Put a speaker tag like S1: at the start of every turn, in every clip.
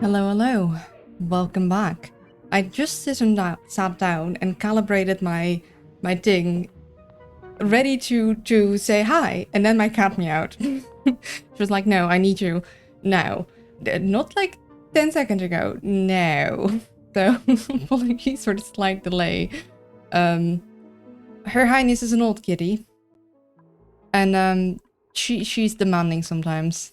S1: Hello, hello. Welcome back. I just sat down and calibrated my thing, ready to say hi, and then my cat meowed. She was like, "No, I need you now." Not like 10 seconds ago. No. So apologies for the slight delay. Her Highness is an old kitty, and she's demanding sometimes.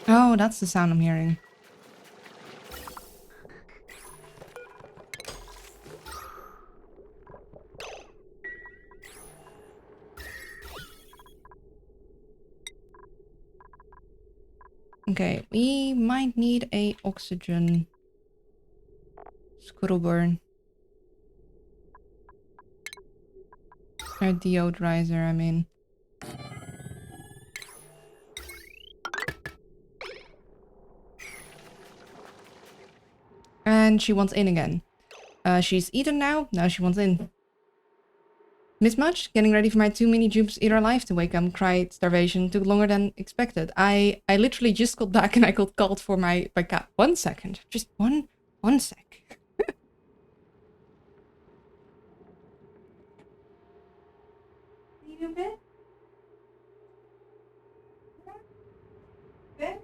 S1: Oh, that's the sound I'm hearing. Okay, we might need a oxygen scuttleburn. Or deodorizer, I mean. And she wants in again. She's eaten now. Now she wants in. Miss Much, getting ready for my 2 mini jupes eat our life to wake up, cried starvation. Took longer than expected. I literally just got back and I got called for my cat. 1 second. Just one sec. Need a bit? Bit?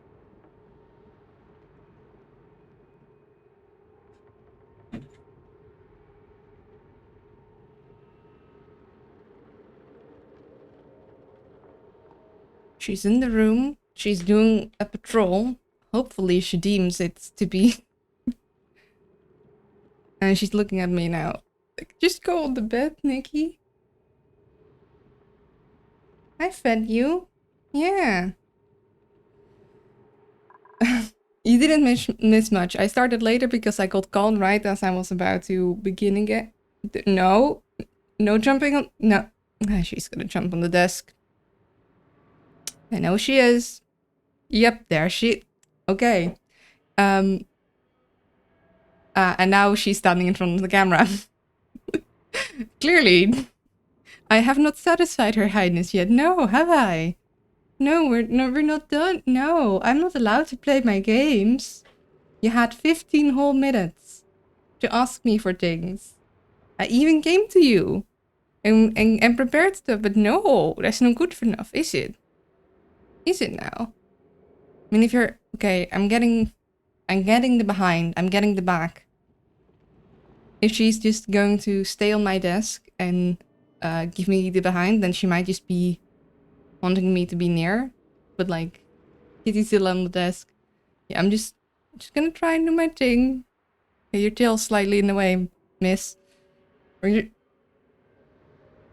S1: She's in the room. She's doing a patrol. Hopefully she deems it to be. And she's looking at me now. Like, just go on the bed, Nikki. I fed you. Yeah. You didn't miss much. I started later because I got called right as I was about to begin again. No. No jumping on... No. She's gonna jump on the desk. I know she is. Yep, there she... Okay. And now she's standing in front of the camera. Clearly. I have not satisfied Her Highness yet. No, have I? No, we're not done. No, I'm not allowed to play my games. You had 15 whole minutes to ask me for things. I even came to you and prepared stuff, but no, that's not good enough, is it? Is it now? I mean, if you're okay, I'm getting the behind, I'm getting the back. If she's just going to stay on my desk and give me the behind, then she might just be wanting me to be near, but like, Kitty's still on the desk. Yeah, I'm just gonna try and do my thing. Okay, your tail's slightly in the way, miss. Or you're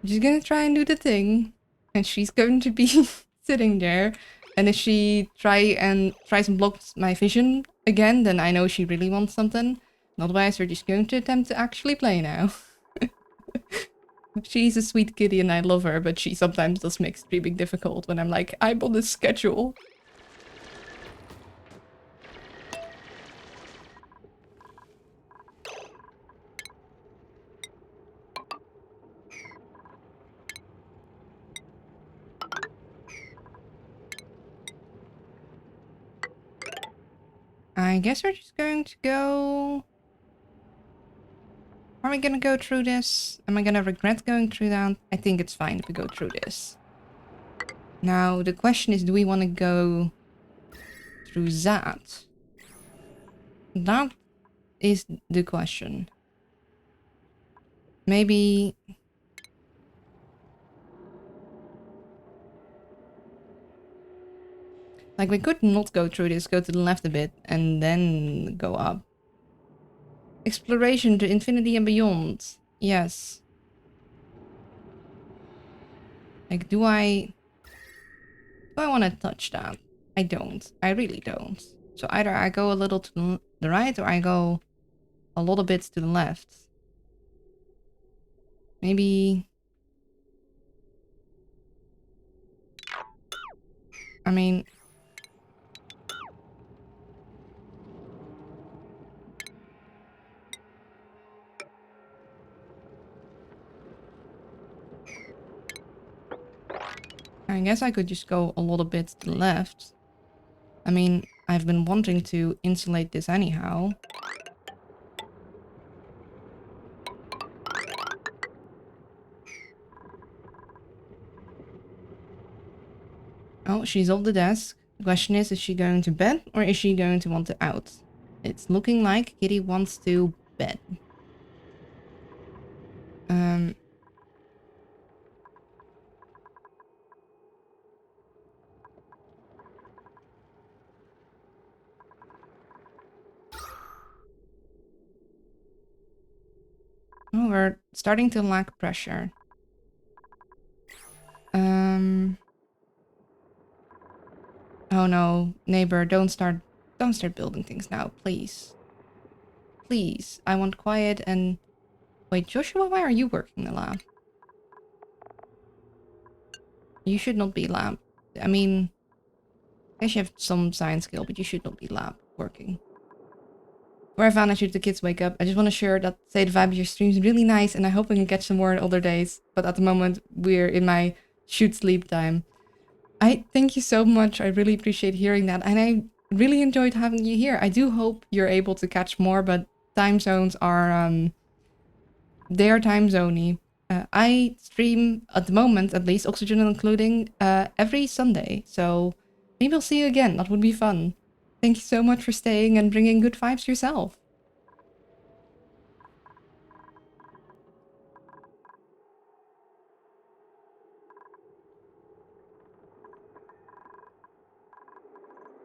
S1: just gonna try and do the thing, and she's going to be sitting there. And if she tries and blocks my vision again, then I know she really wants something. Otherwise, we're just going to attempt to actually play now. She's a sweet kitty and I love her, but she sometimes does make streaming difficult when I'm like, I'm on this schedule. I guess we're just going to go... Are we gonna go through this? Am I gonna regret going through that? I think it's fine if we go through this. Now, the question is, do we want to go through that? That is the question. Maybe... Like, we could not go through this, go to the left a bit, and then go up. Exploration to infinity and beyond. Yes. Like, do I want to touch that? I don't. I really don't. So either I go a little to the right, or I go a little bit to the left. Maybe... I mean... I guess I could just go a little bit to the left. I mean, I've been wanting to insulate this anyhow. Oh, she's off the desk. The question is she going to bed or is she going to want to out? It's looking like Kitty wants to bed. Oh, we're starting to lack pressure. Oh no, neighbor, don't start building things now, please. Please, I want quiet and... Wait, Joshua, why are you working the lab? You should not be lab. I mean, I guess you have some science skill, but you should not be lab working. Where I found out the kids wake up, I just want to share that say the vibe of your stream is really nice, and I hope we can catch some more in other days. But at the moment, we're in my shoot sleep time. I thank you so much. I really appreciate hearing that, and I really enjoyed having you here. I do hope you're able to catch more, but time zones are they are time zoney. I stream at the moment, at least Oxygen including, every Sunday. So maybe I'll see you again. That would be fun. Thank you so much for staying and bringing good vibes yourself.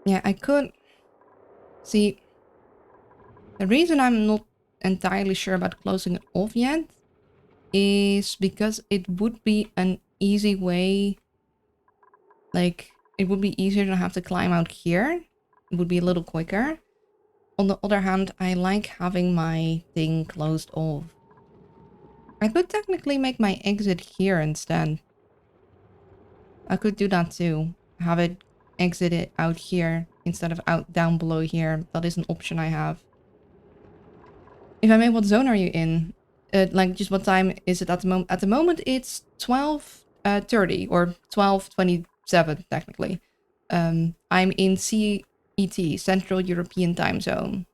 S1: Yeah, I could... See, the reason I'm not entirely sure about closing it off yet is because it would be an easy way... Like, it would be easier to have to climb out here. It would be a little quicker. On the other hand, I like having my thing closed off. I could technically make my exit here instead. I could do that too. Have it exit it out here instead of out down below here. That is an option I have. If I may, what zone are you in? Like, just what time is it at the moment? At the moment, it's 12:30 or 12:27 technically. I'm in CET, Central European Time Zone.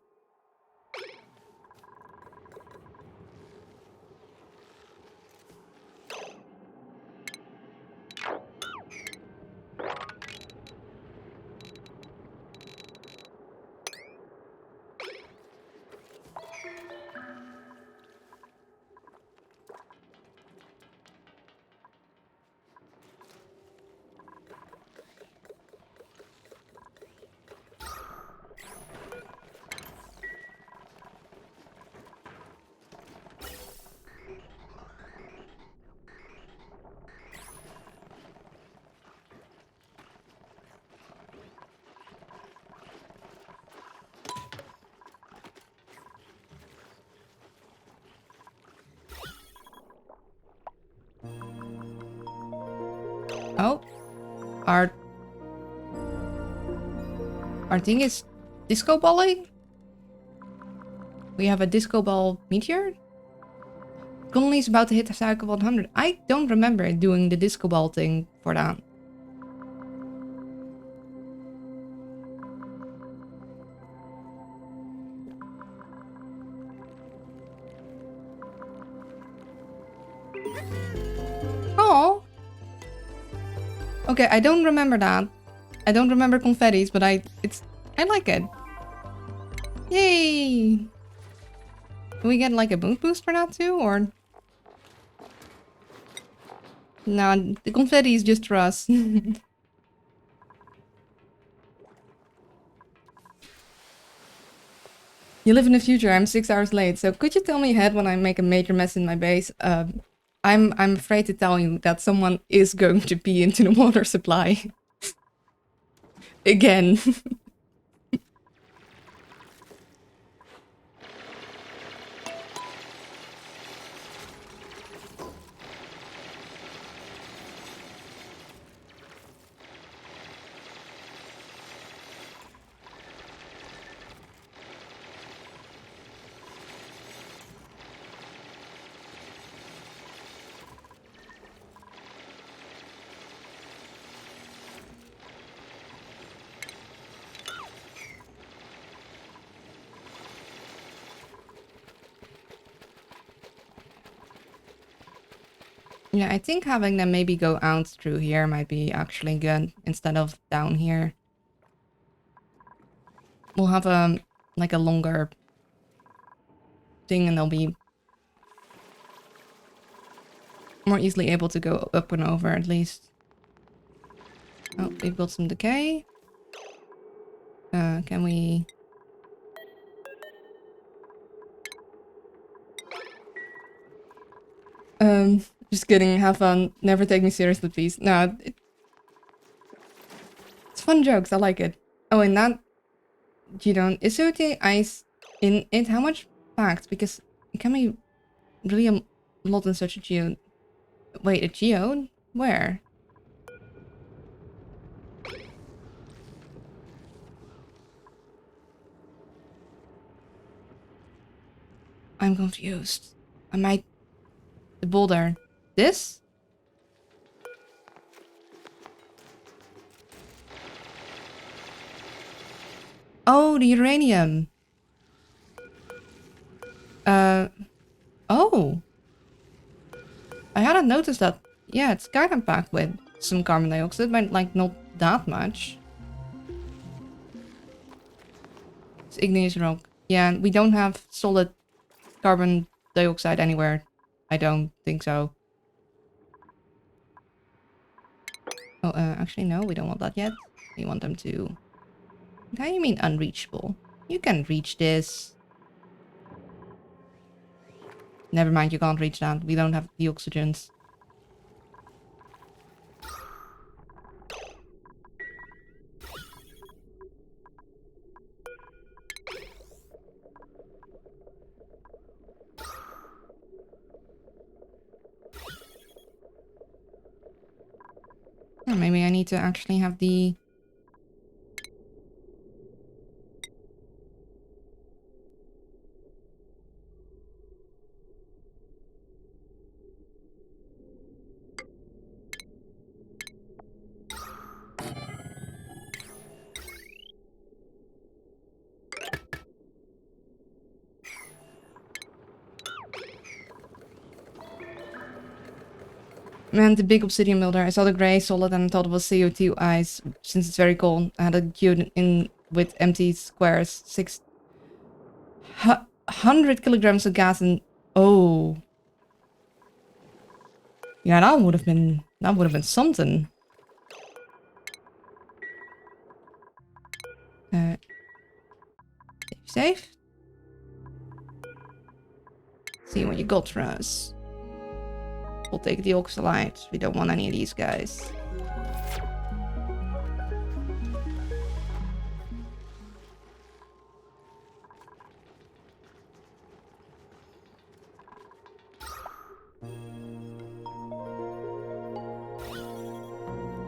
S1: Oh, our thing is disco balling? We have a disco ball meteor? Conley's about to hit the cycle 100. I don't remember doing the disco ball thing for that. Oh. Okay, I don't remember that. I don't remember confettis, but I like it. Yay! Can we get like a boost for that too, or? Nah, the confetti is just for us. You live in the future, I'm 6 hours late, so could you tell me ahead when I make a major mess in my base? I'm afraid to tell you that someone is going to pee into the water supply. Again. Yeah, I think having them maybe go out through here might be actually good instead of down here. We'll have like a longer thing and they'll be more easily able to go up and over at least. Oh, we've got some decay. Can we... Just kidding, have fun. Never take me seriously, please. No, it's fun jokes, I like it. Oh, and that... Geode, is there ice in it? How much packed? Because it can be really a lot in such a geode. Wait, a geode? Where? I'm confused. I might... The boulder. This? Oh, the uranium. Oh. I hadn't noticed that. Yeah, it's kind of packed with some carbon dioxide, but like not that much. It's igneous rock. Yeah, we don't have solid carbon dioxide anywhere. I don't think so. Oh, actually no, we don't want that yet. We want them to... How do you mean unreachable? You can reach this. Never mind, you can't reach that. We don't have the oxygens. Or maybe I need to actually have the... Man, the big obsidian builder. I saw the grey solid and I thought it was CO2 ice. Since it's very cold, I had a cube in with empty squares. 600 kilograms of gas and... Oh. Yeah, that would have been something. Safe? See what you got for us. We'll take the oxalite. We don't want any of these guys.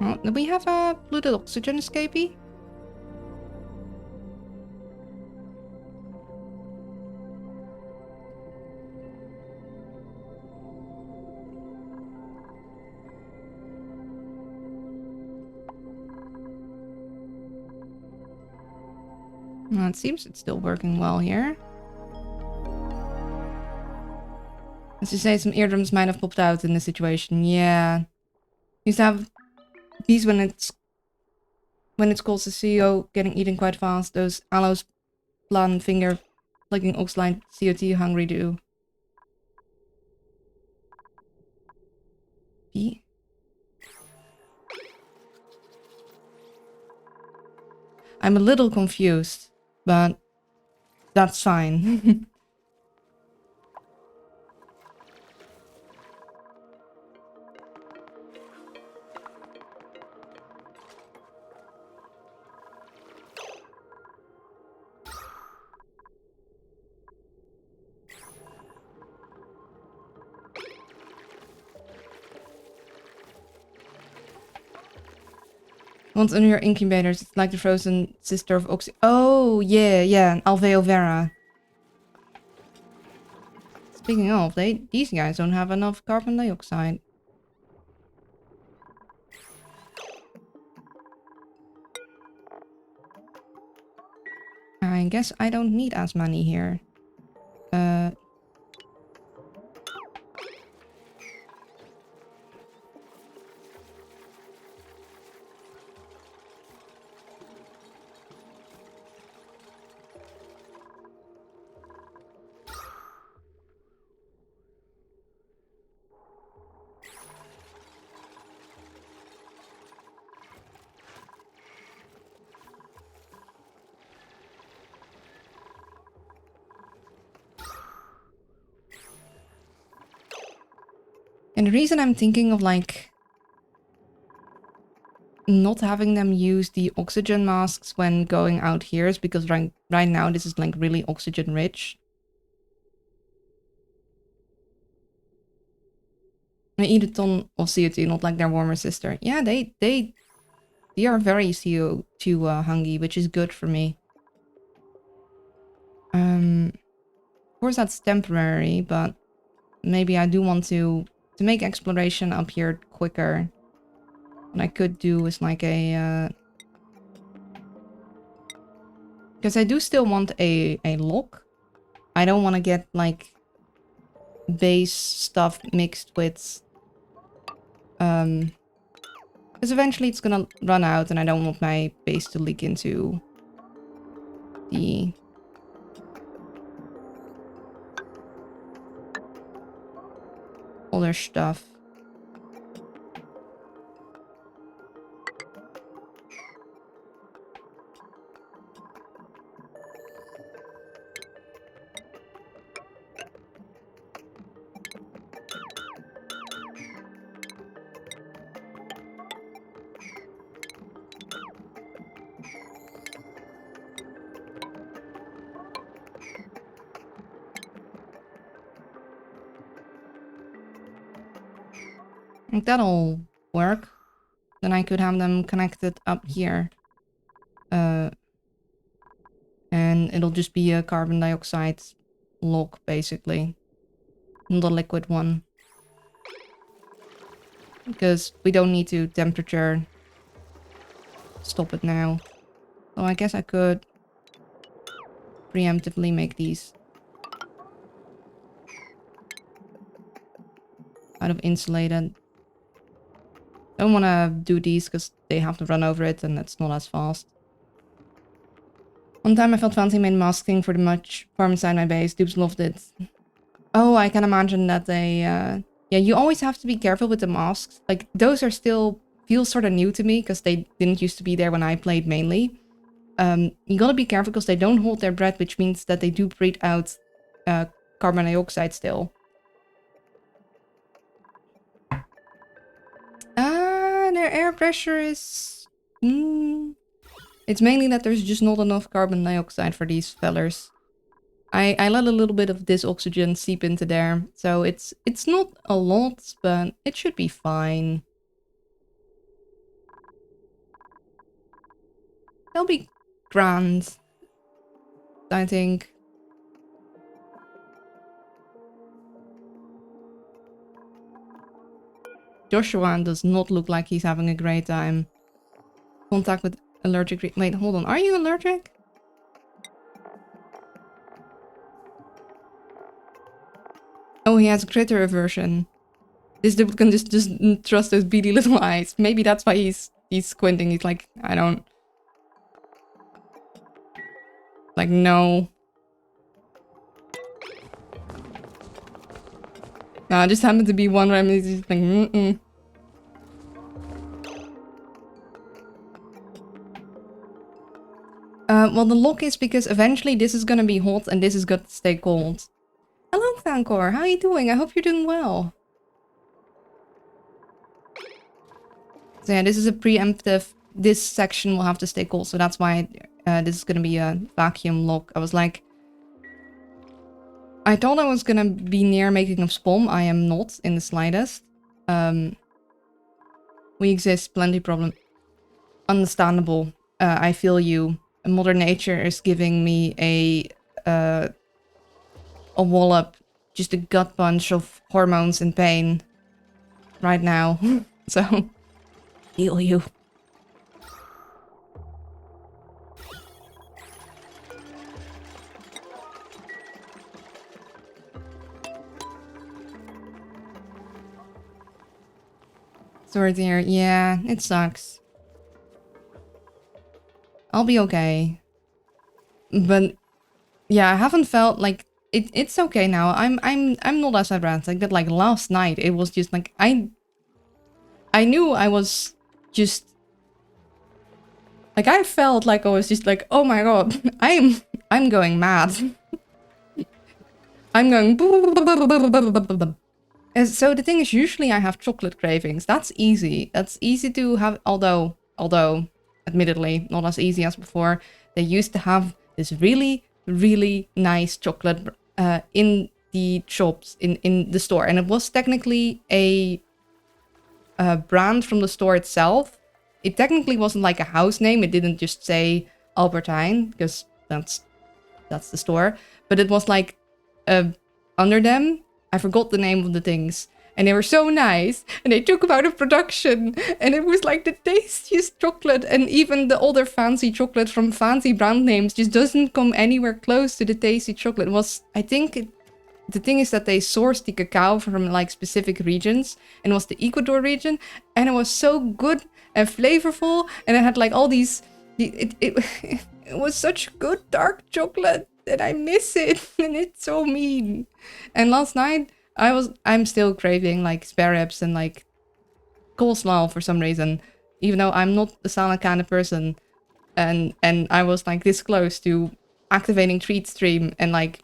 S1: Oh, do we have a polluted oxygen escapee? Well, it seems it's still working well here. As you say, some eardrums might have popped out in this situation. Yeah. Used to have these when it's calls the CEO getting eaten quite fast. Those aloes plan finger flicking oxalite CO2 hungry do. B? I'm a little confused, but that's fine. Once under your incubators, it's like the frozen sister of Oxy. Oh, yeah, yeah, Alveo Vera. Speaking of, these guys don't have enough carbon dioxide. I guess I don't need as many here. And the reason I'm thinking of like not having them use the oxygen masks when going out here is because right now this is like really oxygen rich. They eat a ton of CO2, not like their warmer sister. Yeah, they are very CO2 hungry, which is good for me. Of course that's temporary, but maybe I do want to make exploration up here quicker. What I could do is like a because I do still want a lock. I don't want to get like base stuff mixed with because eventually it's gonna run out and I don't want my base to leak into the other stuff. I think that'll work. Then I could have them connected up here. And it'll just be a carbon dioxide lock, basically. Not a liquid one. Because we don't need to temperature stop it now. So I guess I could preemptively make these out of insulated. Don't want to do these because they have to run over it and it's not as fast. One time I felt fancy made masking for the much farm inside my base. Dupes loved it. Oh, I can imagine that they... yeah, you always have to be careful with the masks. Like, those are still... feel sort of new to me because they didn't used to be there when I played mainly. You gotta be careful because they don't hold their breath, which means that they do breathe out carbon dioxide still. Their air pressure is... It's mainly that there's just not enough carbon dioxide for these fellers. I let a little bit of this oxygen seep into there, so it's not a lot, but it should be fine. They'll be grand, I think. Joshua does not look like he's having a great time. Contact with allergic... Wait, hold on. Are you allergic? Oh, he has critter aversion. This dude can just trust those beady little eyes. Maybe that's why he's squinting. He's like, I don't... Like, no. Nah, just happened to be one where I'm just like, well, the lock is because eventually this is gonna be hot and this is gonna stay cold. Hello, Thankor. How are you doing? I hope you're doing well. So yeah, this is a preemptive... This section will have to stay cold, so that's why this is gonna be a vacuum lock. I was like... I thought I was gonna be near making a spawn. I am not in the slightest. We exist, plenty problem. Understandable. I feel you. Mother Nature is giving me a wallop. Just a gut punch of hormones and pain. Right now. So, heal you. Sorry, dear. Yeah, it sucks. I'll be okay. But yeah, I haven't felt like it's okay now. I'm not as advanced. Like that, like last night it was just like I knew I was just like I felt like I was just like, oh my god, I'm going mad. I'm going So the thing is, usually I have chocolate cravings. That's easy. That's easy to have, although, admittedly, not as easy as before. They used to have this really, really nice chocolate in the shops, in the store. And it was technically a brand from the store itself. It technically wasn't like a house name. It didn't just say Albertine, because that's the store. But it was like under them. I forgot the name of the things. And they were so nice. And they took them out of production. And it was like the tastiest chocolate. And even the other fancy chocolate from fancy brand names just doesn't come anywhere close to the tasty chocolate. It was, I think, the thing is that they sourced the cacao from like specific regions. And it was the Ecuador region. And it was so good and flavorful. And it had like all these... It was such good dark chocolate. And I miss it, and it's so mean. And last night, I'm still craving like spare ribs and like coleslaw for some reason, even though I'm not a salad kind of person. And I was like this close to activating Treat Stream and like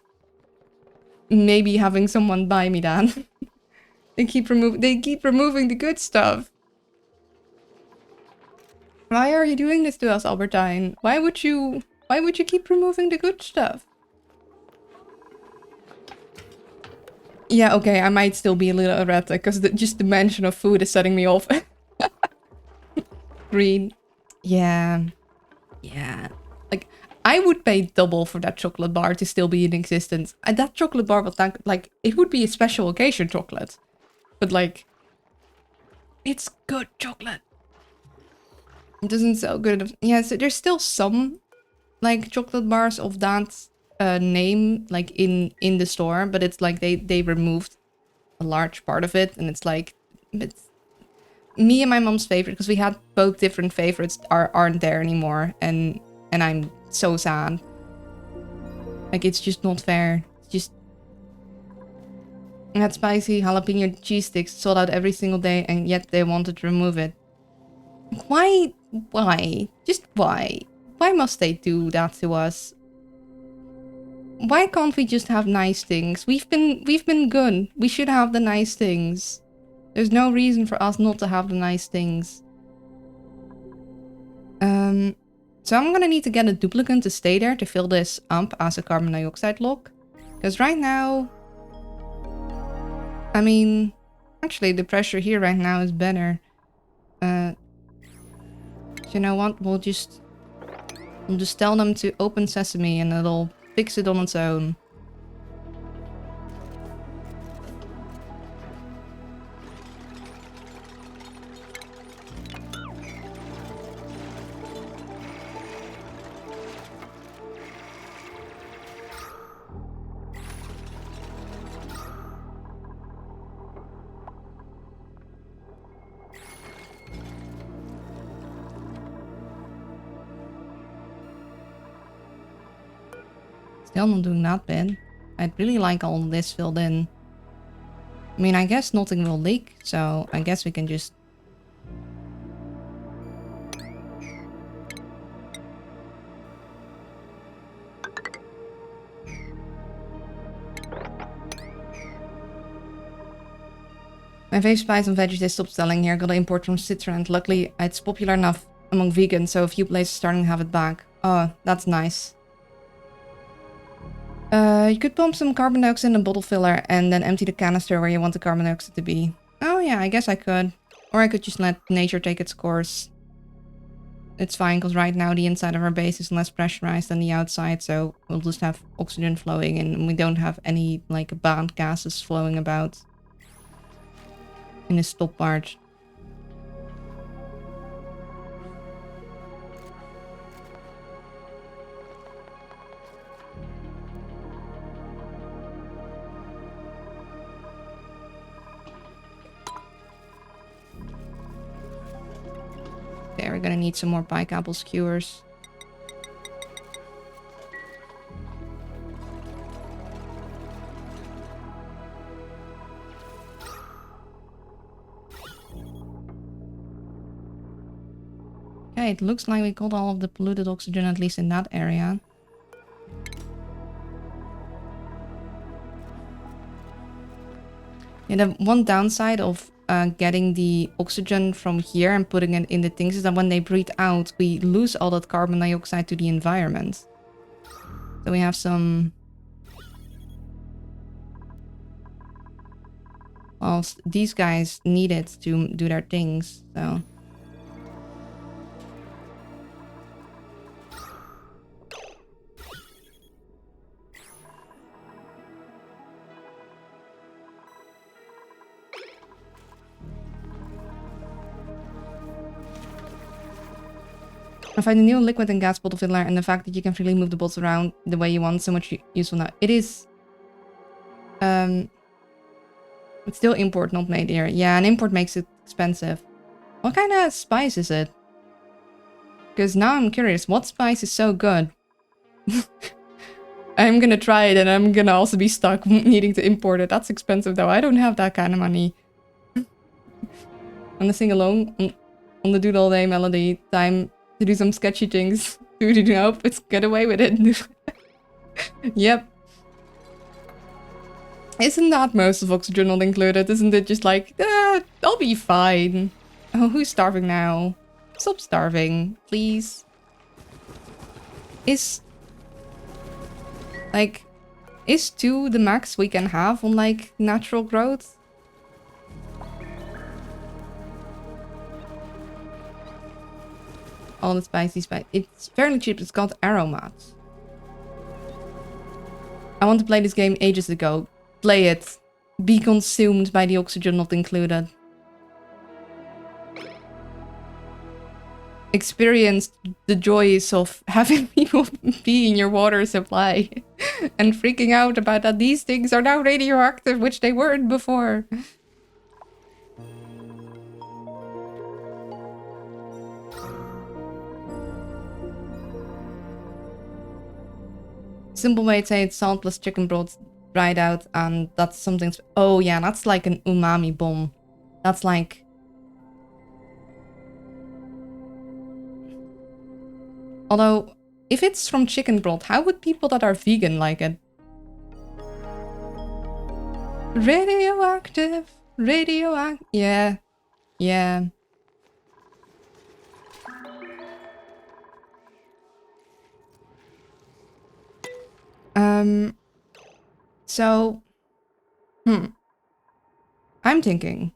S1: maybe having someone buy me that. They keep removing the good stuff. Why are you doing this to us, Albertine? Why would you keep removing the good stuff? Yeah, okay, I might still be a little erratic, because just the mention of food is setting me off. Green. Yeah. Yeah. Like, I would pay double for that chocolate bar to still be in existence. That chocolate bar was like, it would be a special occasion chocolate. But like, it's good chocolate. It doesn't sell good enough. Yeah, so there's still some, like, chocolate bars of that name, like, in the store. But it's like they removed a large part of it. And it's like, it's me and my mom's favorite, because we had both different favorites, aren't there anymore. And I'm so sad. Like, it's just not fair. It's just... I had spicy jalapeno cheese sticks sold out every single day, and yet they wanted to remove it. Why? Why? Just why? Why must they do that to us? Why can't we just have nice things? We've been good. We should have the nice things. There's no reason for us not to have the nice things. So I'm gonna need to get a duplicate to stay there to fill this up as a carbon dioxide lock. Because right now... I mean... Actually, the pressure here right now is better. You know what? We'll just tell them to open sesame and it'll fix it on its own. Still not doing that bit. I'd really like all this filled in. I mean, I guess nothing will leak, so I guess we can just... My fave spice and veggies they stopped selling here. Gotta import from Switzerland. Luckily, it's popular enough among vegans, so a few places starting to have it back. Oh, that's nice. You could pump some carbon dioxide in a bottle filler and then empty the canister where you want the carbon dioxide to be. Oh yeah, I guess I could. Or I could just let nature take its course. It's fine, because right now the inside of our base is less pressurized than the outside, so we'll just have oxygen flowing and we don't have any, like, bad gases flowing about in this top part. Okay, we're gonna need some more pike apple skewers. Okay, it looks like we got all of the polluted oxygen, at least in that area. Yeah, the one downside of getting the oxygen from here and putting it in the things is that when they breathe out, we lose all that carbon dioxide to the environment. So we have some... Well, these guys need it to do their things, so... I find the new liquid and gas bottle filler and the fact that you can freely move the bottles around the way you want so much useful now. It is... It's still import, not made here. Yeah, and import makes it expensive. What kind of spice is it? Because now I'm curious, what spice is so good? I'm gonna try it and I'm gonna also be stuck needing to import it. That's expensive though. I don't have that kind of money. I'm gonna sing along on the Doodle Day melody. Time to do some sketchy things. Nope, let's get away with it. Yep. Isn't that most of Oxygen not included? Isn't it just like, I'll be fine. Oh, who's starving now? Stop starving, please. Is 2 the max we can have on, like, natural growth? All the spicy spice. It's fairly cheap. It's called Aromat. I want to play this game ages ago. Play it. Be consumed by the oxygen not included. Experience the joys of having people be in your water supply and freaking out about that these things are now radioactive, which they weren't before. Simple way to say it's salt plus chicken broth dried out, and that's something... Oh yeah, that's like an umami bomb. That's like... Although, if it's from chicken broth, how would people that are vegan like it? Radioactive. Radioactive. Yeah. Yeah. So... I'm thinking...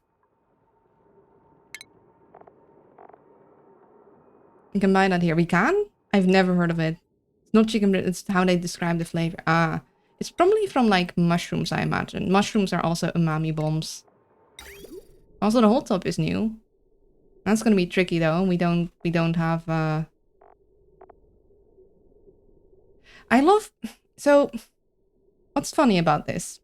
S1: We can buy that here. We can? I've never heard of it. It's not chicken, but it's how they describe the flavor. Ah, it's probably from like mushrooms, I imagine. Mushrooms are also umami bombs. Also, the hot tub is new. That's gonna be tricky though. We don't have. I love. So, what's funny about this?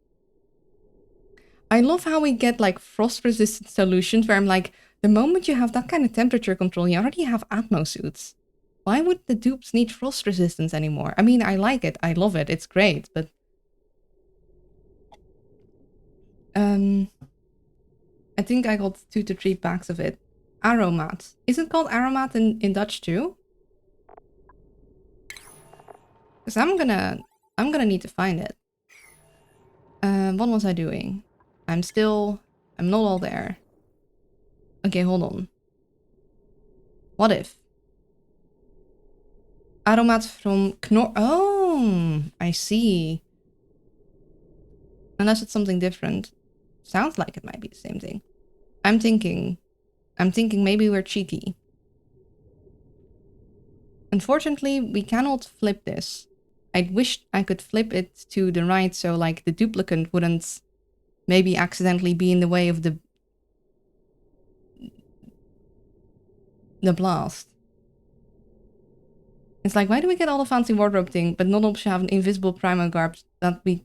S1: I love how we get like frost-resistant solutions where I'm like, the moment you have that kind of temperature control, you already have Atmo suits. Why would the dupes need frost resistance anymore? I mean, I like it. I love it. It's great, but... I think I got 2 to 3 packs of it. Aromat. Is it called Aromat in Dutch too? Because I'm gonna need to find it. What was I doing? I'm not all there. Okay, hold on. What if? Aromat from Knor... Oh, I see. Unless it's something different. Sounds like it might be the same thing. I'm thinking maybe we're cheeky. Unfortunately, we cannot flip this. I wish I could flip it to the right so like the duplicate wouldn't maybe accidentally be in the way of the blast. It's like, why do we get all the fancy wardrobe thing, but not also have an invisible primal garb that we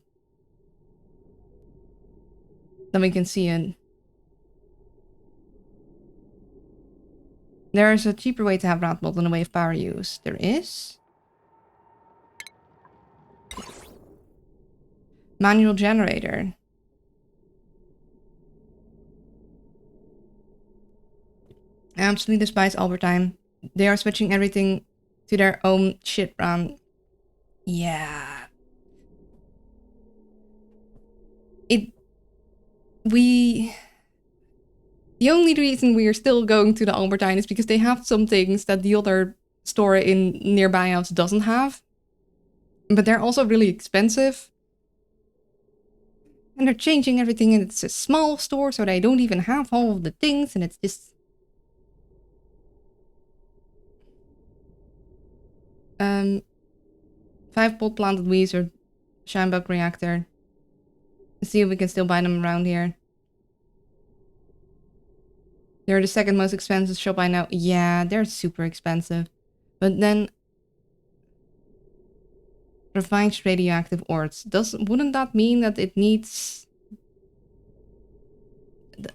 S1: can see in? There is a cheaper way to have Ratbot in the way of power use. There is? Manual generator. Absolutely despise Albertine. They are switching everything to their own shit brand. Yeah. The only reason we are still going to the Albertine is because they have some things that the other store in nearby us doesn't have. But they're also really expensive. And they're changing everything, and it's a small store, so they don't even have all of the things, and it's just... 5-pot planted Weezewort Shinebug reactor. Let's see if we can still buy them around here. They're the second most expensive shop I know. Yeah, they're super expensive. But then... refined radioactive ores. Wouldn't that mean that it needs...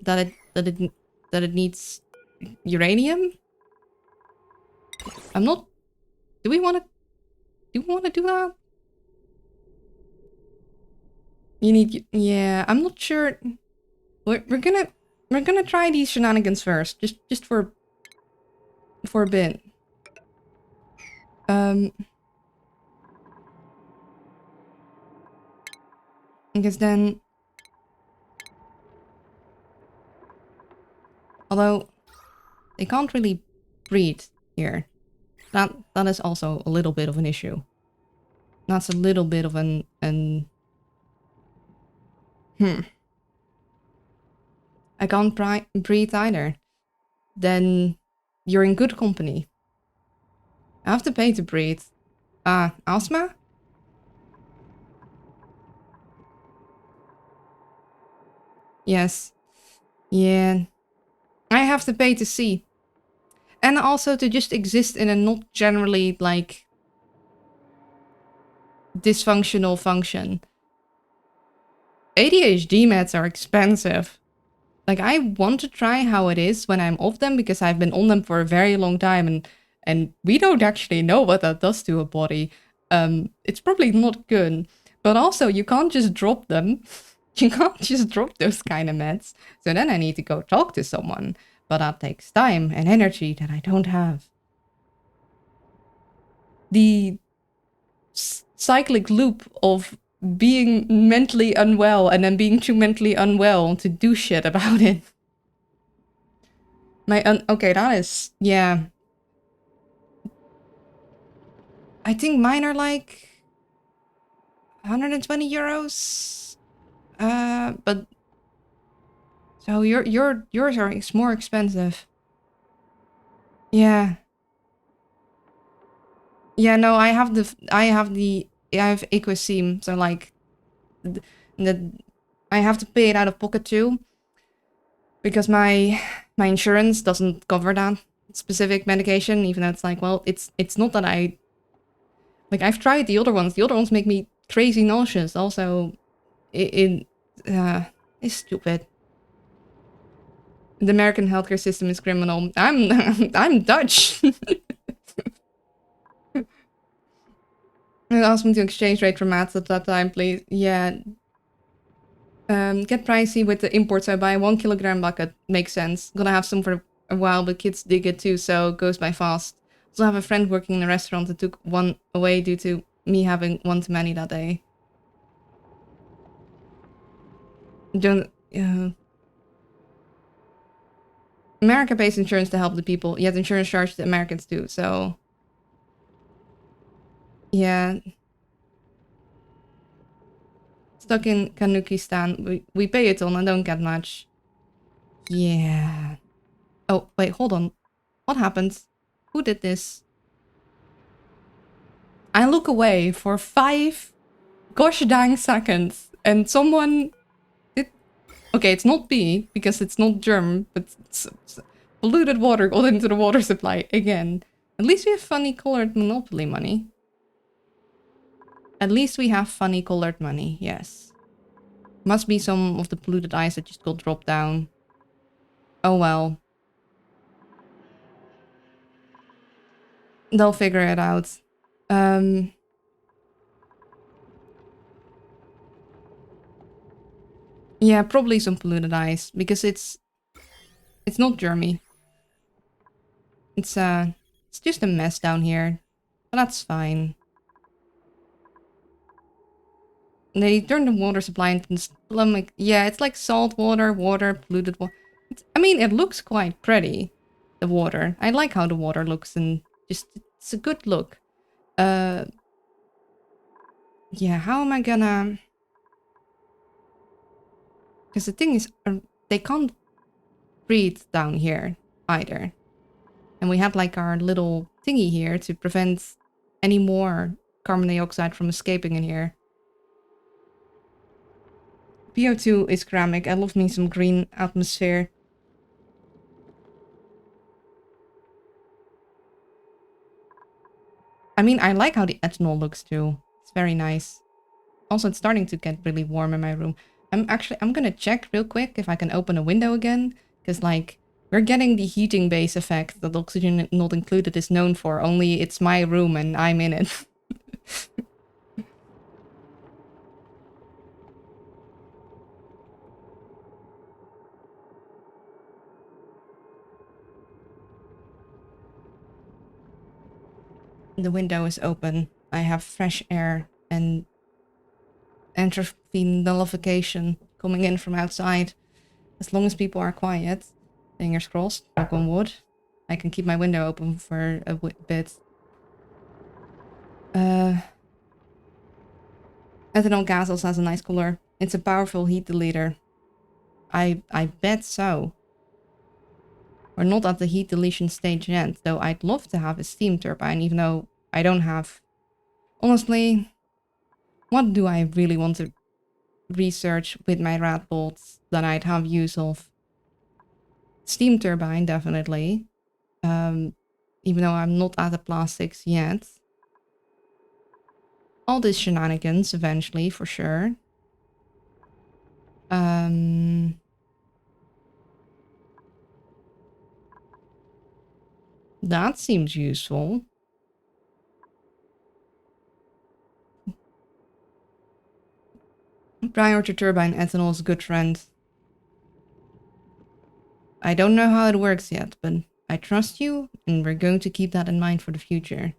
S1: that it needs uranium? I'm not... Do we want to do that? You need... Yeah, I'm not sure. We're gonna try these shenanigans first, just for a bit. Because then... Although, they can't really breed here. That is also a little bit of an issue. That's a little bit of an... I can't breathe either. Then you're in good company. I have to pay to breathe. Asthma? Yes. Yeah. I have to pay to see. And also to just exist in a not generally, like, dysfunctional function. ADHD meds are expensive. Like, I want to try how it is when I'm off them, because I've been on them for a very long time, and we don't actually know what that does to a body. It's probably not good. But also, you can't just drop them. You can't just drop those kind of meds. So then I need to go talk to someone. But that takes time and energy that I don't have. The cyclic loop of being mentally unwell and then being too mentally unwell to do shit about it. Okay, that is... Yeah. I think mine are like... 120 euros? But... So yours are more expensive. Yeah. Yeah, no, I have Equisim, so like... I have to pay it out of pocket too. Because my insurance doesn't cover that specific medication, even though it's like, well, it's not that I... Like, I've tried the other ones. The other ones make me crazy nauseous. Also, it's stupid. The American healthcare system is criminal. I'm Dutch. And ask me to exchange rate for mats at that time, please. Yeah. Get pricey with the imports. I buy a 1 kilogram bucket. Makes sense. Gonna have some for a while, but kids dig it too, so it goes by fast. Also have a friend working in a restaurant that took one away due to me having one too many that day. Don't... America pays insurance to help the people, yet insurance charges the Americans too, so... Yeah. Stuck in Kanukistan. We pay it on and don't get much. Yeah. Oh, wait, hold on. What happened? Who did this? I look away for 5 gosh dang seconds and someone did... Okay, it's not B because it's not German, but it's polluted water got into the water supply again. At least we have funny colored Monopoly money. At least we have funny colored money, yes. Must be some of the polluted ice that just got dropped down. Oh well. They'll figure it out. Yeah, probably some polluted ice, because it's not germy. It's just a mess down here. But that's fine. They turn the water supply into stomach. Yeah, it's like salt water, polluted water. I mean, it looks quite pretty, the water. I like how the water looks, and just, it's a good look. Yeah, how am I gonna... Because the thing is, they can't breathe down here either. And we have like our little thingy here to prevent any more carbon dioxide from escaping in here. PO2 is ceramic. I love me some green atmosphere. I mean, I like how the ethanol looks too. It's very nice. Also, it's starting to get really warm in my room. I'm gonna check real quick if I can open a window again. Because, like, we're getting the heating base effect that Oxygen Not Included is known for. Only it's my room and I'm in it. The window is open. I have fresh air and entropy nullification coming in from outside. As long as people are quiet, fingers crossed, knock on wood, I can keep my window open for a bit. Ethanol gas also has a nice color. It's a powerful heat deleter. I bet so. We're not at the heat deletion stage yet, though I'd love to have a steam turbine, even though I don't have... Honestly, what do I really want to research with my rat bolts that I'd have use of? Steam turbine, definitely. Even though I'm not at the plastics yet. All these shenanigans, eventually, for sure. That seems useful. Prior to turbine, ethanol is a good friend. I don't know how it works yet, but I trust you, and we're going to keep that in mind for the future.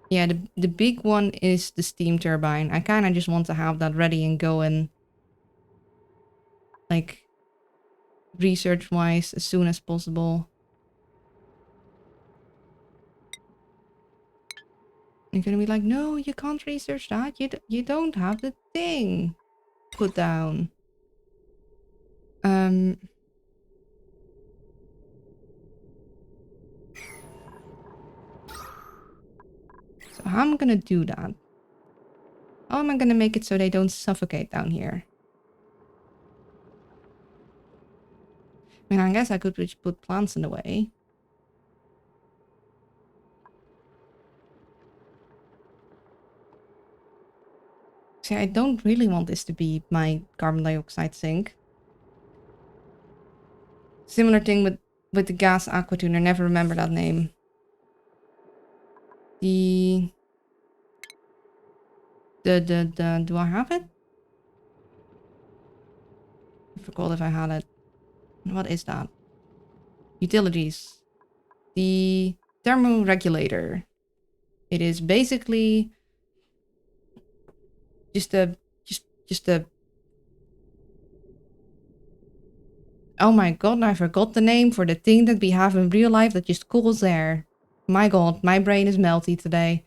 S1: Yeah, the big one is the steam turbine. I kind of just want to have that ready and go in, like, research-wise as soon as possible. You're gonna be like, no, you can't research that. You don't have the thing put down. So how am I gonna do that? How am I gonna make it so they don't suffocate down here? I mean, I guess I could just put plants in the way. See, I don't really want this to be my carbon dioxide sink. Similar thing with the gas aqua tuner. Never remember that name. Do I have it? I forgot if I had it. What is that? Utilities. The thermoregulator. It is basically just a oh my god, I forgot the name for the thing that we have in real life that just cools air. My god, my brain is melty today.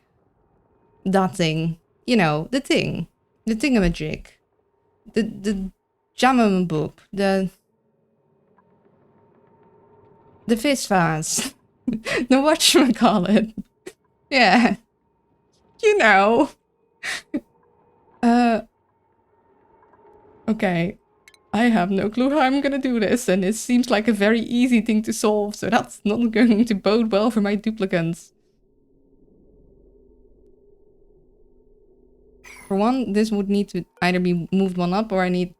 S1: That thing. You know, the thing. The thingamajig. The jamamaboop. The fizz faz. The whatchamacallit. Yeah. You know. Okay. I have no clue how I'm gonna do this, and it seems like a very easy thing to solve, so that's not going to bode well for my duplicants. For one, this would need to either be moved one up, or I need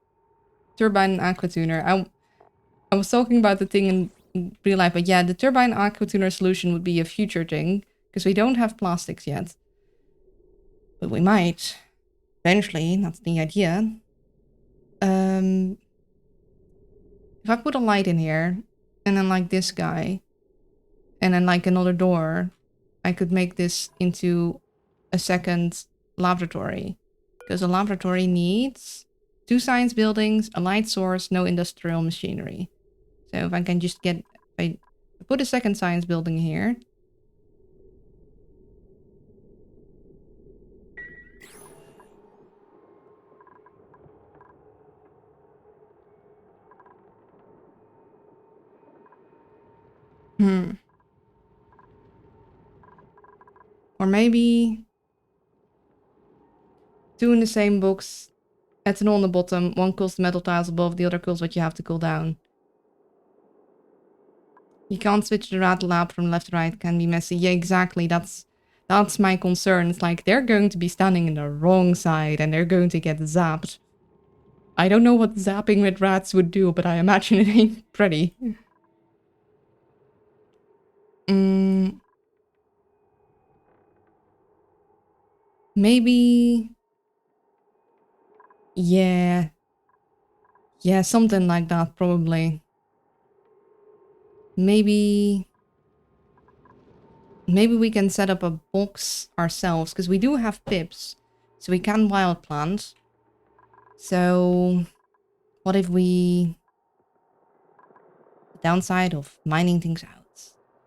S1: turbine and aqua tuner. I was talking about the thing in real life, but yeah, the turbine aqua tuner solution would be a future thing, because we don't have plastics yet. But we might. Eventually, that's the idea. If I put a light in here, and then like this guy, and then like another door, I could make this into a second laboratory. Because a laboratory needs 2 science buildings, a light source, no industrial machinery. So if I can just get... If I put a second science building here. Or maybe 2 in the same box. Ethanol on the bottom. One cools the metal tiles above, the other cools what you have to cool down. You can't switch the rat lab from left to right. It can be messy. Yeah, exactly. That's my concern. It's like they're going to be standing in the wrong side and they're going to get zapped. I don't know what zapping with rats would do, but I imagine it ain't pretty. Maybe... Yeah. Yeah, something like that, probably. Maybe we can set up a box ourselves, because we do have pips. So we can wild plant. So... What if we... The downside of mining things out.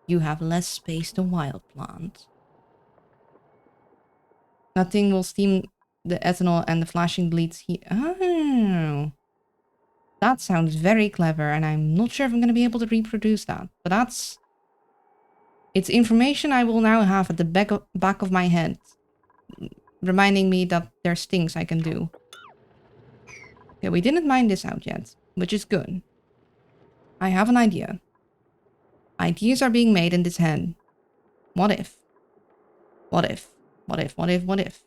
S1: You have less space to wild plant. Nothing will steam the ethanol and the flashing bleeds heat. Oh. That sounds very clever, and I'm not sure if I'm going to be able to reproduce that. But that's... It's information I will now have at the back of my head. Reminding me that there's things I can do. Okay, we didn't mine this out yet, which is good. I have an idea. Ideas are being made in this head. What if? What if? What if? What if? What if?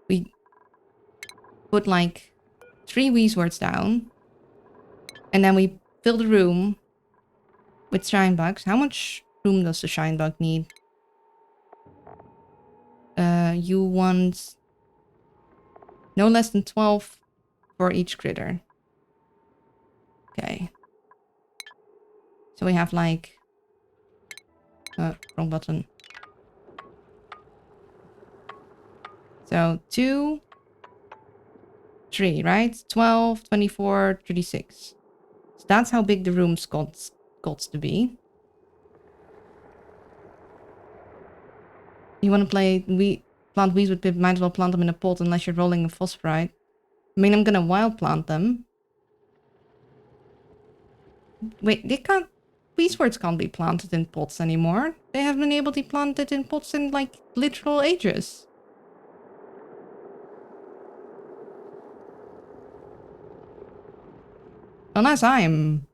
S1: We put like 3 Weezworts down. And then we fill the room with shine bugs. How much room does the shine bug need? You want no less than 12 for each critter. Okay. So we have like... wrong button. So 2, 3, right? 12, 24, 36. So that's how big the room's got to be. You want to plant weeds with pip, might as well plant them in a pot unless you're rolling a phosphorite. I mean, I'm gonna wild plant them. Wait, Weezworts can't be planted in pots anymore. They haven't been able to be planted in pots in like literal ages. Unless I'm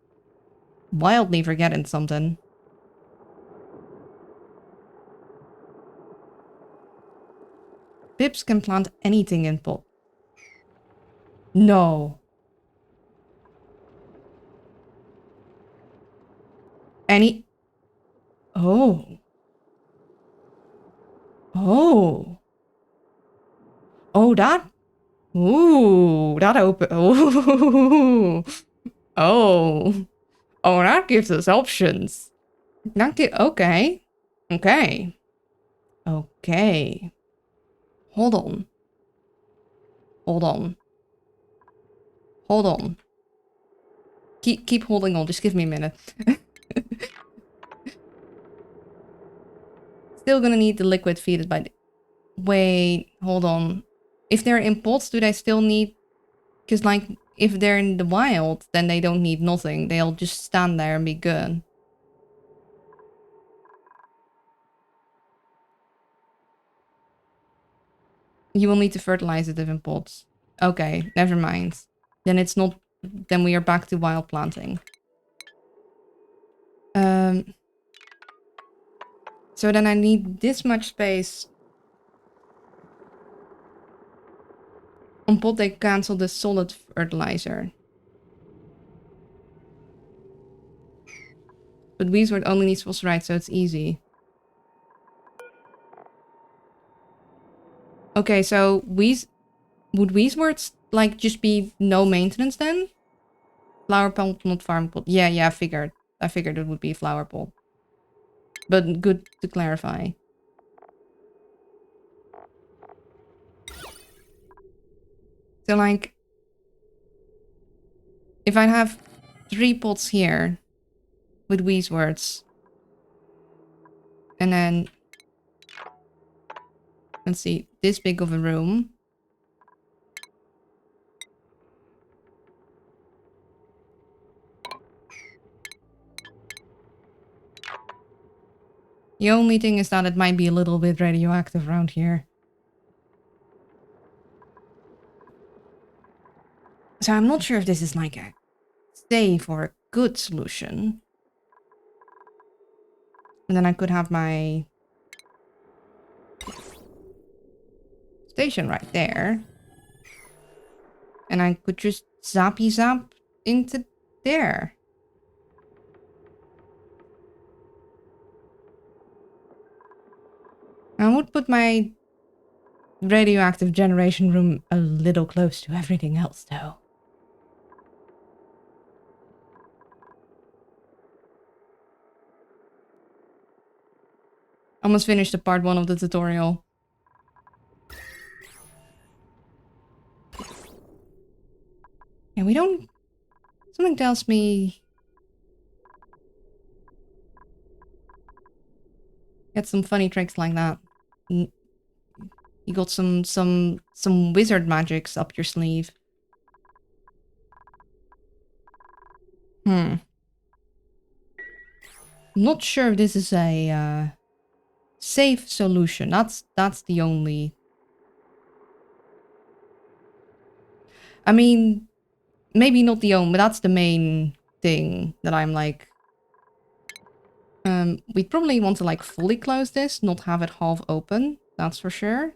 S1: wildly forgetting something. Pips can plant anything in pot. No. Oh. Oh. Oh, that... Ooh, that open... Ooh. Oh. Oh, that gives us options. Okay. Okay. Okay. Hold on. Hold on. Hold on. Keep holding on. Just give me a minute. Still gonna need the liquid feeded by the... Wait, hold on. If they're in pots, do they still need... Because, like, if they're in the wild, then they don't need nothing. They'll just stand there and be good. You will need to fertilize it if in pots. Okay, never mind. Then it's not... Then we are back to wild planting. So then I need this much space. On pot they cancel the solid fertilizer. But Weezewort only needs phosphorite, so it's easy. Okay, so would Weezeworts like just be no maintenance then? Flower pot, not farm pot. Yeah, I figured. I figured it would be flower pot. But good to clarify. So, like, if I have 3 pots here with Weezworts, and then, let's see, this big of a room. The only thing is that it might be a little bit radioactive around here. So I'm not sure if this is like a safe or a good solution. And then I could have my station right there. And I could just zappy zap into there. I would put my radioactive generation room a little close to everything else, though. Almost finished the part 1 of the tutorial. And we don't... Something tells me... Get some funny tricks like that. You got some wizard magics up your sleeve. I'm not sure if this is a safe solution. That's the only... I mean, maybe not the only, but that's the main thing that I'm like... we'd probably want to like fully close this, not have it half open. That's for sure.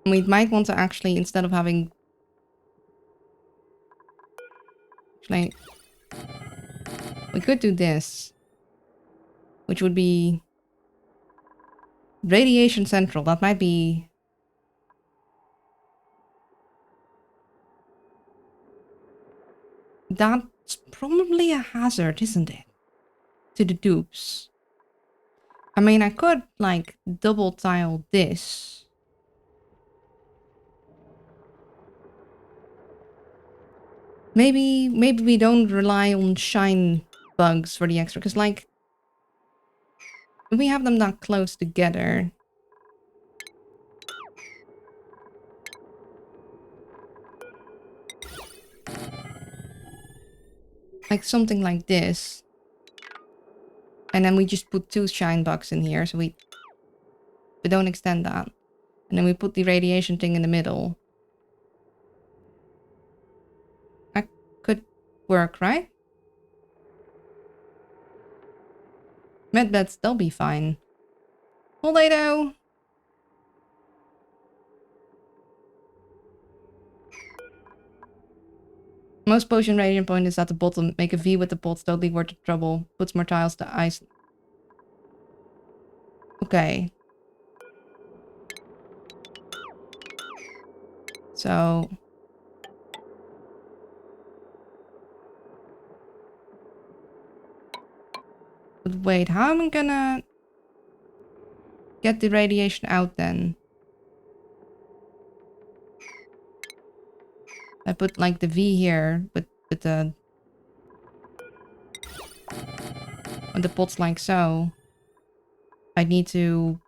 S1: We might want to actually, instead of having... Actually, we could do this. Which would be... Radiation Central. That might be... That's probably a hazard, isn't it? To the dupes. I mean, I could, like, double tile this. Maybe we don't rely on shine bugs for the extra, because, like, we have them that close together. Like something like this. And then we just put 2 shine bugs in here, so we don't extend that. And then we put the radiation thing in the middle. That could work, right? Medbeds, they'll be fine. Tornado! Most potion radiant point is at the bottom. Make a V with the pots, totally worth the trouble. Puts more tiles to ice. Okay. So... But wait, how am I gonna... get the radiation out then? I put like the V here, but with the... With the pots like so. I need to...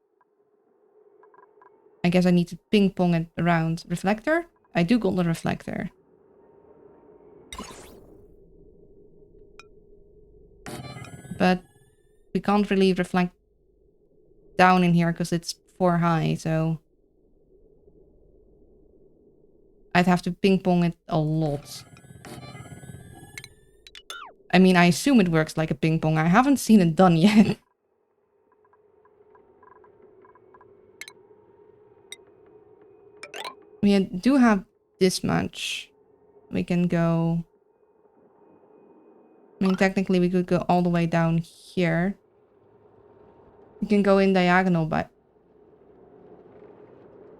S1: I guess I need to ping pong it around. Reflector? I do got the reflector. But we can't really reflect down in here because it's 4 high, so... I'd have to ping pong it a lot. I mean, I assume it works like a ping pong. I haven't seen it done yet. We do have this much. We can go... I mean, technically we could go all the way down here. We can go in diagonal, but...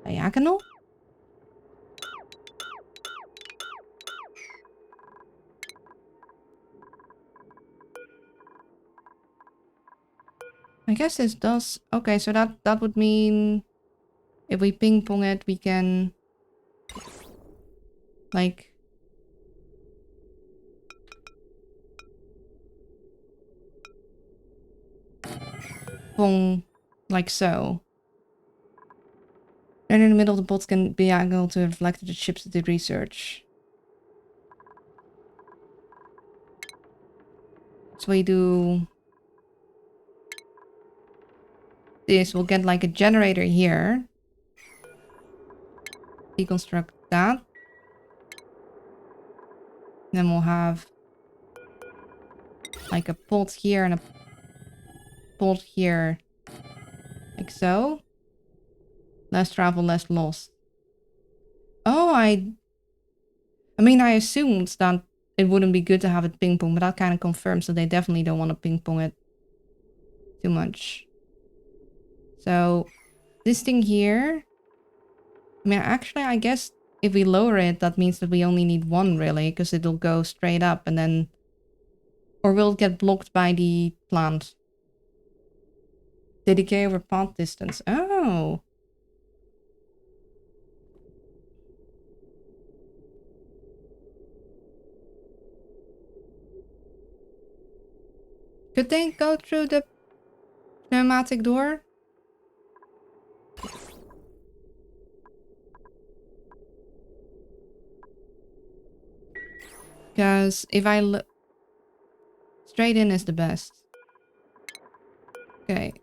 S1: Diagonal? I guess this does... Okay, so that would mean... If we ping pong it, we can like pong like so. And in the middle of the bots can be angled to reflect the chips that did research. So we do this, we'll get like a generator here. Deconstruct that. Then we'll have like a pot here and a pot here. Like so. Less travel, less loss. Oh, I mean, I assumed that it wouldn't be good to have it ping pong, but that kind of confirms that they definitely don't want to ping pong it too much. So this thing here, I mean, actually, I guess if we lower it, that means that we only need one really, because it'll go straight up and then, or will it get blocked by the plant. They decay over path distance. Oh. Could they go through the pneumatic door? Because if I look... Straight in is the best. Okay.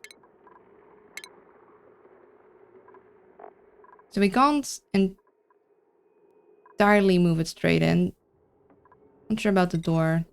S1: So we can't entirely move it straight in. Not sure about the door.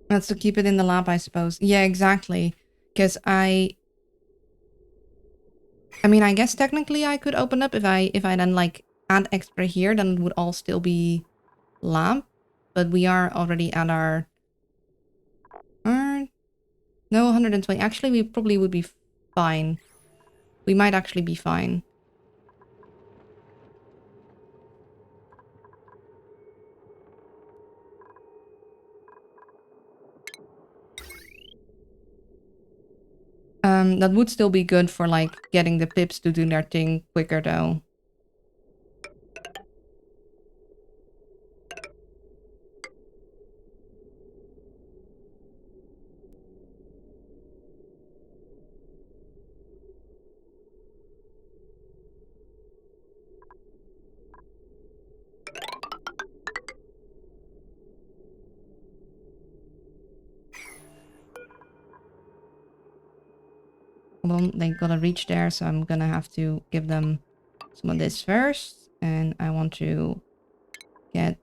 S1: That's to keep it in the lab, I suppose. Yeah, exactly. Because I mean, I guess technically I could open up if I then like add extra here, then it would all still be lab. But we are already at our... no, 120. Actually, we probably would be fine. We might actually be fine. That would still be good for like getting the pips to do their thing quicker though. Well, they gotta reach there, so I'm gonna have to give them some of this first. And I want to get...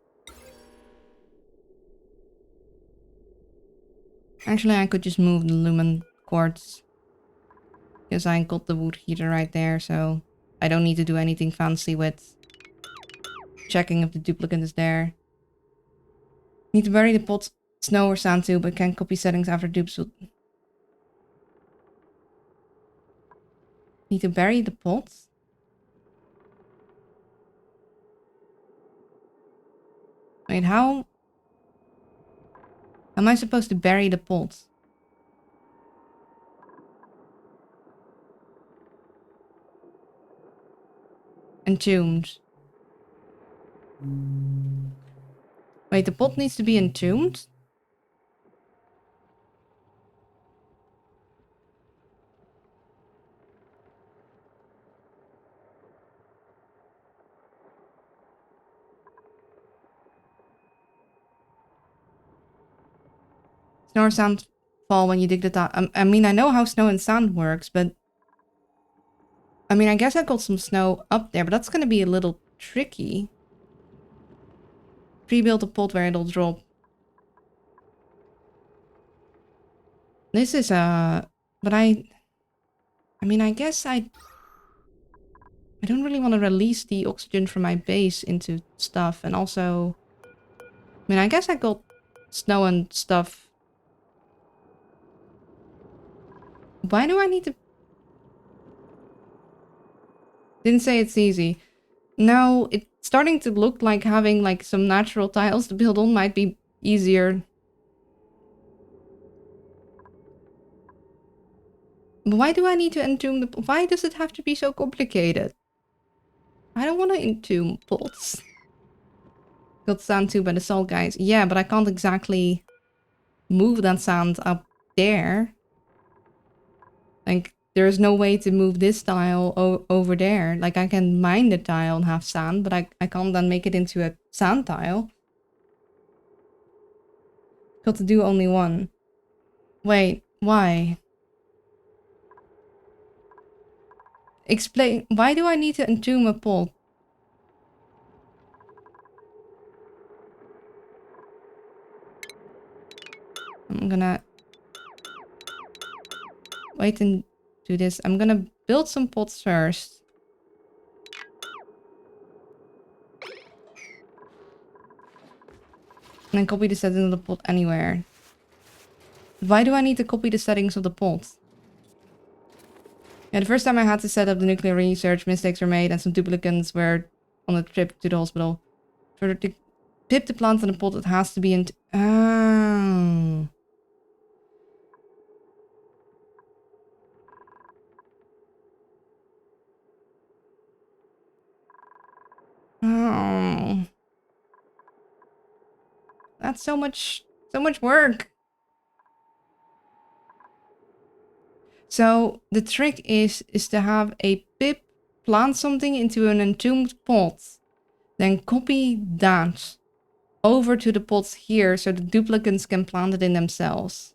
S1: Actually, I could just move the lumen quartz. Because I got the wood heater right there, so I don't need to do anything fancy with checking if the duplicate is there. Need to bury the pots, snow or sand too, but can copy settings after dupes will... Need to bury the pots? Wait, how am I supposed to bury the pots? Entombed. Wait, the pot needs to be entombed? Snow or sand fall when you dig the top. I mean, I know how snow and sand works, but... I mean, I guess I got some snow up there, but that's gonna be a little tricky. Pre-build a pot where it'll drop. This is a But I mean, I guess I don't really want to release the oxygen from my base into stuff. And also, I mean, I guess I got snow and stuff. Why do I need to... Didn't say it's easy. No, it's starting to look like having like some natural tiles to build on might be easier. But why do I need to entomb the... Why does it have to be so complicated? I don't want to entomb pots. Got sand too by the salt guys. Yeah, but I can't exactly move that sand up there. Like, there's no way to move this tile over there. Like, I can mine the tile and have sand, but I can't then make it into a sand tile. Got to do only one. Wait, why? Explain. Why do I need to entomb a pot? I'm gonna wait and do this. I'm gonna build some pots first. And then copy the settings of the pot anywhere. Why do I need to copy the settings of the pot? Yeah, the first time I had to set up the nuclear research, mistakes were made and some duplicates were on a trip to the hospital. For the pip the plant in the pot, it has to be in... Oh. Oh. That's so much work. So the trick is to have a pip plant something into an entombed pot. Then copy that over to the pots here so the duplicates can plant it in themselves.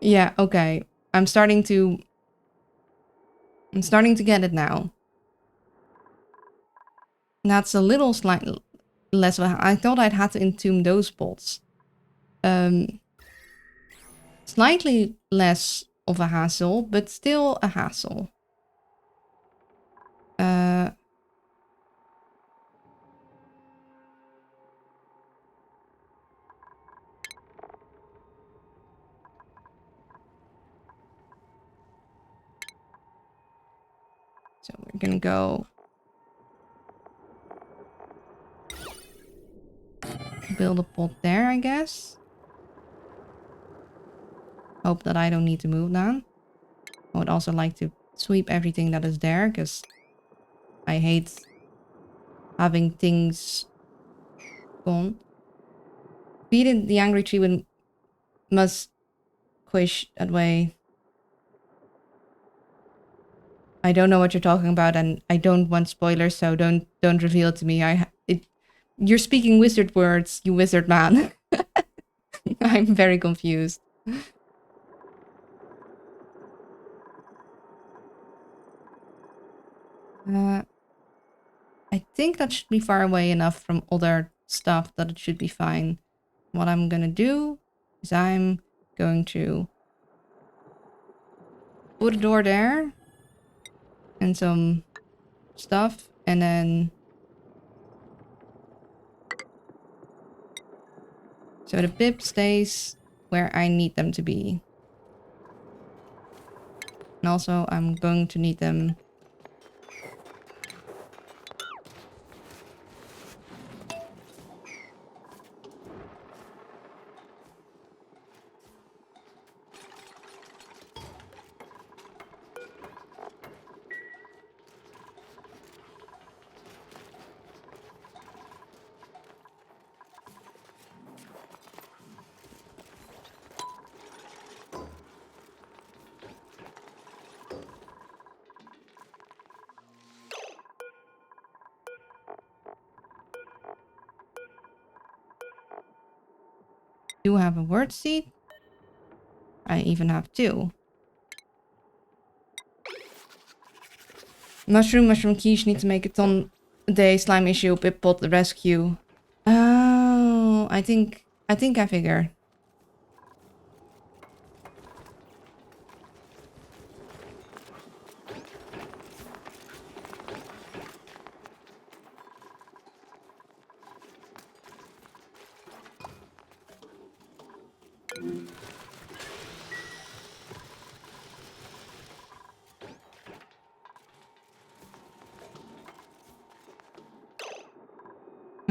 S1: Yeah, okay. I'm starting to get it now. That's a little slightly less of a... I thought I'd had to entomb those pots. Slightly less of a hassle, but still a hassle. So we're gonna go build a pot there, I guess. Hope that I don't need to move that. I would also like to sweep everything that is there, because I hate having things gone. Feed it the angry tree when must quish that way. I don't know what you're talking about, and I don't want spoilers, so don't reveal it to me. You're speaking wizard words, you wizard man. I'm very confused. I think that should be far away enough from other stuff that it should be fine. What I'm gonna do is I'm going to put a door there and some stuff, and then so the pip stays where I need them to be. And also I'm going to need them do have a word seed. I even have 2. Mushroom quiche need to make a ton a day. Slime issue, pip pot rescue. Oh, I think I figure.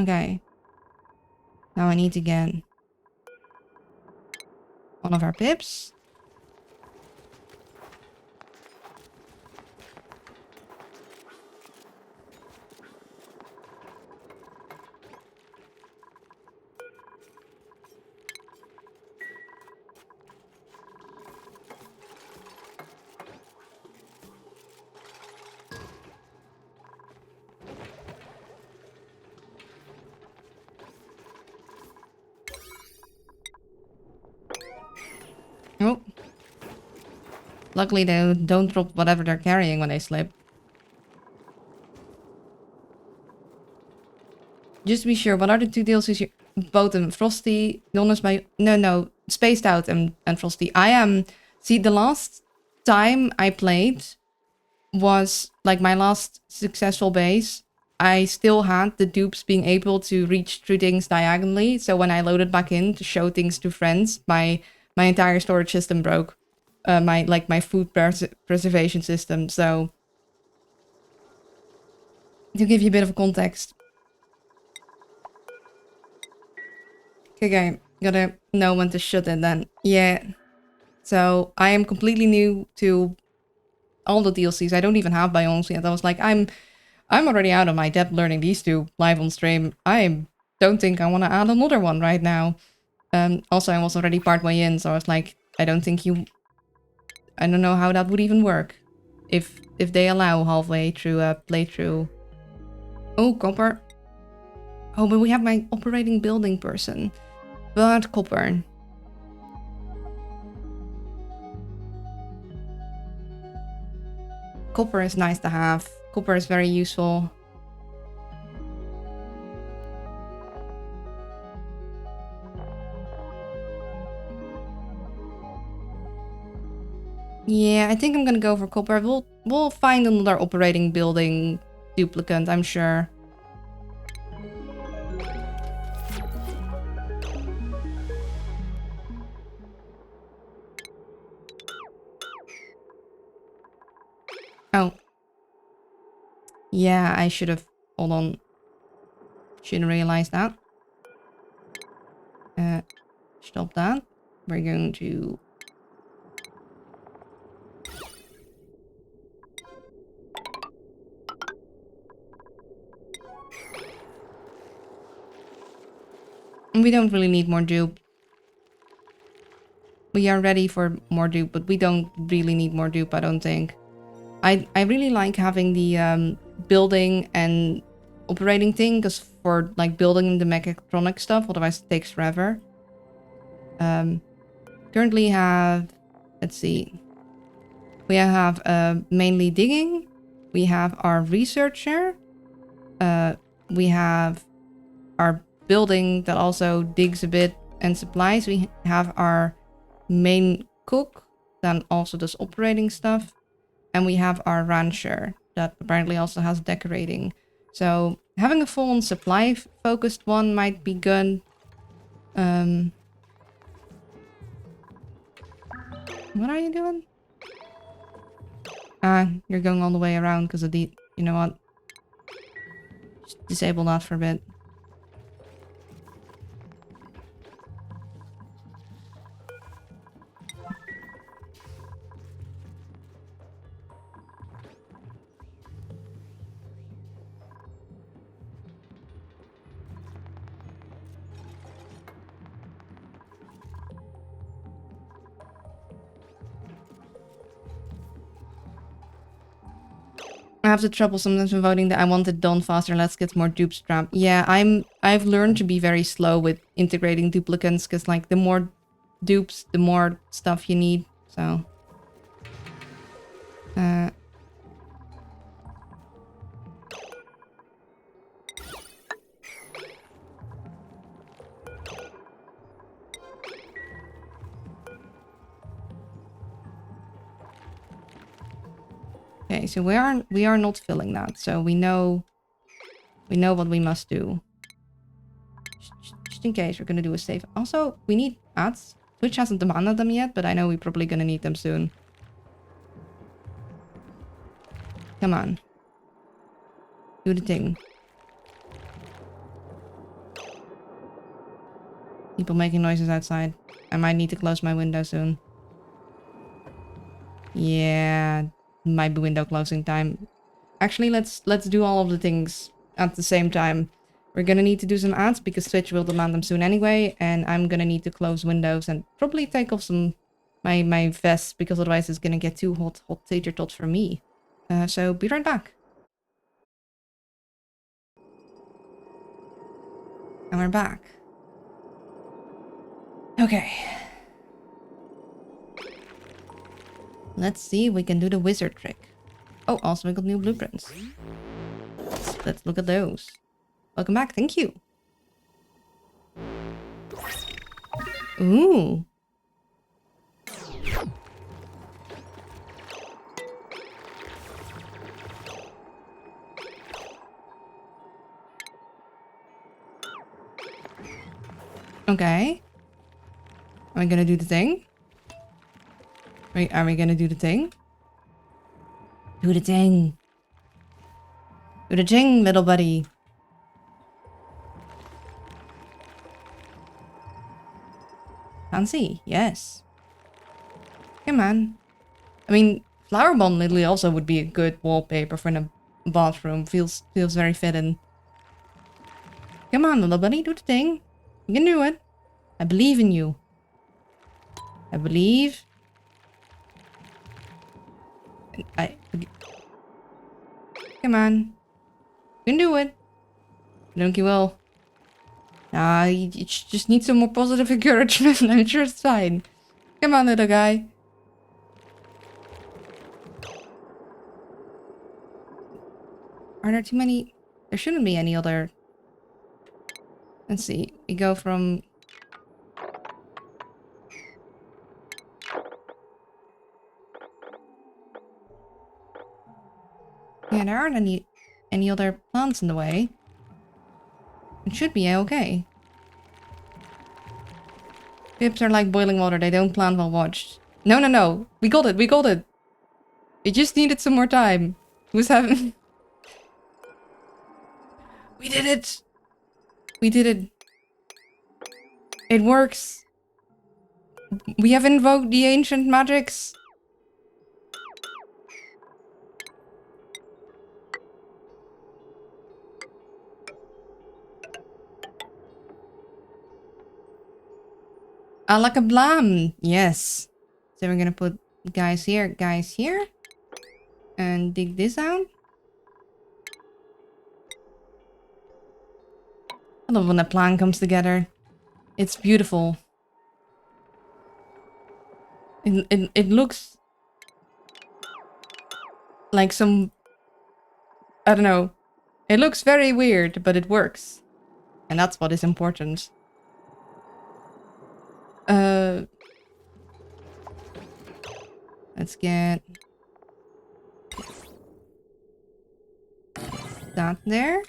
S1: Okay. Now I need to get one of our pips. Oh. Luckily they don't drop whatever they're carrying when they slip. Just to be sure, what are the two DLCs you... Both of them. Frosty, known as my... No. Spaced Out and Frosty. I am... See, the last time I played was like my last successful base. I still had the dupes being able to reach through things diagonally. So when I loaded back in to show things to friends, my entire storage system broke. My food preservation system. So to give you a bit of context. Okay, gotta know when to shut it then. Yeah. So I am completely new to all the DLCs. I don't even have biomes yet. I was like, I'm already out of my depth learning these two live on stream. I don't think I want to add another one right now. Also, I was already partway in, so I was like, I don't know how that would even work. If they allow halfway through a playthrough. Oh, copper. Oh, but we have my operating building person. But copper. Copper is nice to have. Copper is very useful. Yeah, I think I'm gonna go for copper. We'll find another operating building duplicate, I'm sure. Oh. Yeah, I should have... Hold on. Shouldn't realize that. Stop that. We're going to... We don't really need more dupe. We are ready for more dupe, but we don't really need more dupe, I don't think. I really like having the building and operating thing, because for like building the mechatronic stuff, otherwise it takes forever. Currently have... Let's see. We have mainly digging. We have our researcher. We have our building that also digs a bit and supplies. We have our main cook that also does operating stuff. And we have our rancher that apparently also has decorating. So having a full-on supply focused one might be good. What are you doing? You're going all the way around because of the... You know what? Just disable that for a bit. I have the trouble sometimes when voting that I want it done faster. Let's get more dupes trapped. Yeah, I've learned to be very slow with integrating duplicates because like the more dupes, the more stuff you need. So okay, so we are not filling that, so we know what we must do. Just in case we're gonna do a save. Also, we need ads. Twitch hasn't demanded them yet, but I know we're probably gonna need them soon. Come on. Do the thing. People making noises outside. I might need to close my window soon. Yeah, might be window closing time. Actually, let's do all of the things at the same time. We're gonna need to do some ads because Twitch will demand them soon anyway, and I'm gonna need to close windows and probably take off some my vest because otherwise it's gonna get too hot tater tot for me. So be right back. And we're back. Okay. Let's see if we can do the wizard trick. Oh, also we got new blueprints. Let's look at those. Welcome back, thank you. Ooh. Okay. Are we gonna do the thing? Wait, are we gonna do the thing? Do the thing. Do the thing, little buddy. Fancy, yes. Come on. I mean, flower bomb literally also would be a good wallpaper for in a bathroom. Feels very fitting. Come on, little buddy, do the thing. You can do it. I believe in you. I believe. Come on. You can do it. I think you will. You just need some more positive encouragement. I'm sure it's fine. Come on, little guy. Are there too many? There shouldn't be any other. Let's see. We go from. Yeah, there aren't any other plants in the way. It should be okay. Pips are like boiling water. They don't plant while watched. No, no, no. We got it. We got it. It just needed some more time. Who's having... We did it. We did it. It works. We have invoked the ancient magics. Alakablam. Yes. So we're gonna put guys here, and dig this out. I love when a plan comes together. It's beautiful. It looks like some... I don't know. It looks very weird, but it works. And that's what is important. Let's get that there.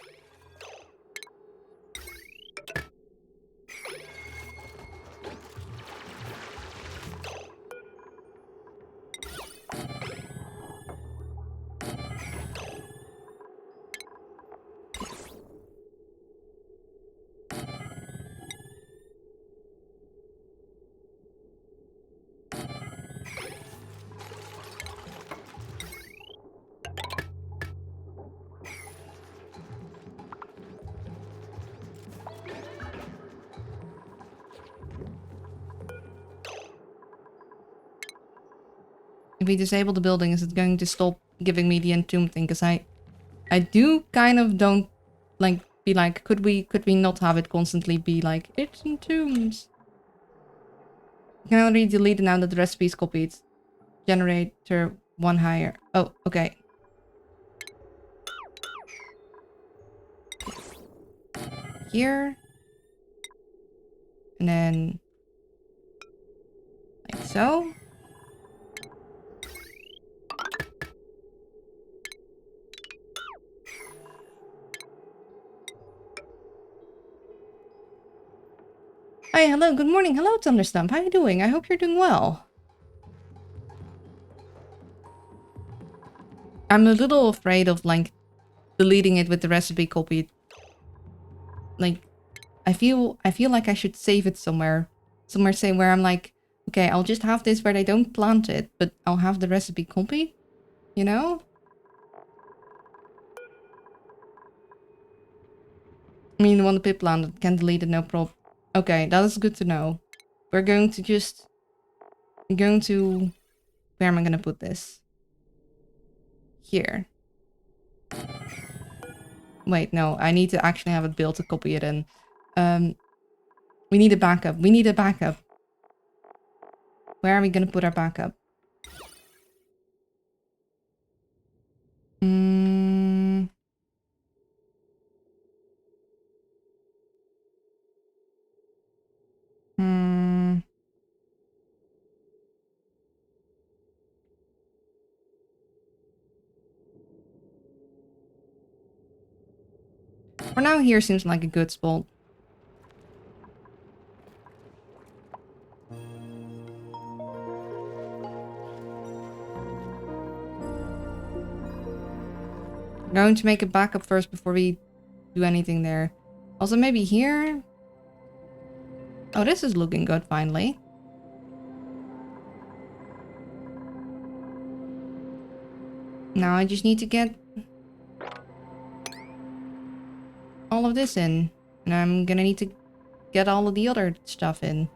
S1: If we disable the building, is it going to stop giving me the entomb thing? Because I do kind of don't like be like, could we not have it constantly be like, it's entombs? You can already delete it now that the recipe is copied. Generator 1 higher. Oh, okay. Here. And then like so. Hi, hello, good morning. Hello, Thunderstump. How you doing? I hope you're doing well. I'm a little afraid of, like, deleting it with the recipe copied. Like, I feel like I should save it somewhere. Somewhere say where I'm like, okay, I'll just have this where they don't plant it, but I'll have the recipe copied. You know? I mean, the one the pit planted can delete it, no problem. Okay, that is good to know. We're going to just... I'm going to... Where am I going to put this? Here. Wait, no. I need to actually have it built to copy it in. We need a backup. We need a backup. Where are we going to put our backup? Hmm... For now, here seems like a good spot. I'm going to make a backup first before we do anything there. Also, maybe here? Oh, this is looking good, finally. Now I just need to get all of this in. And I'm gonna need to get all of the other stuff in.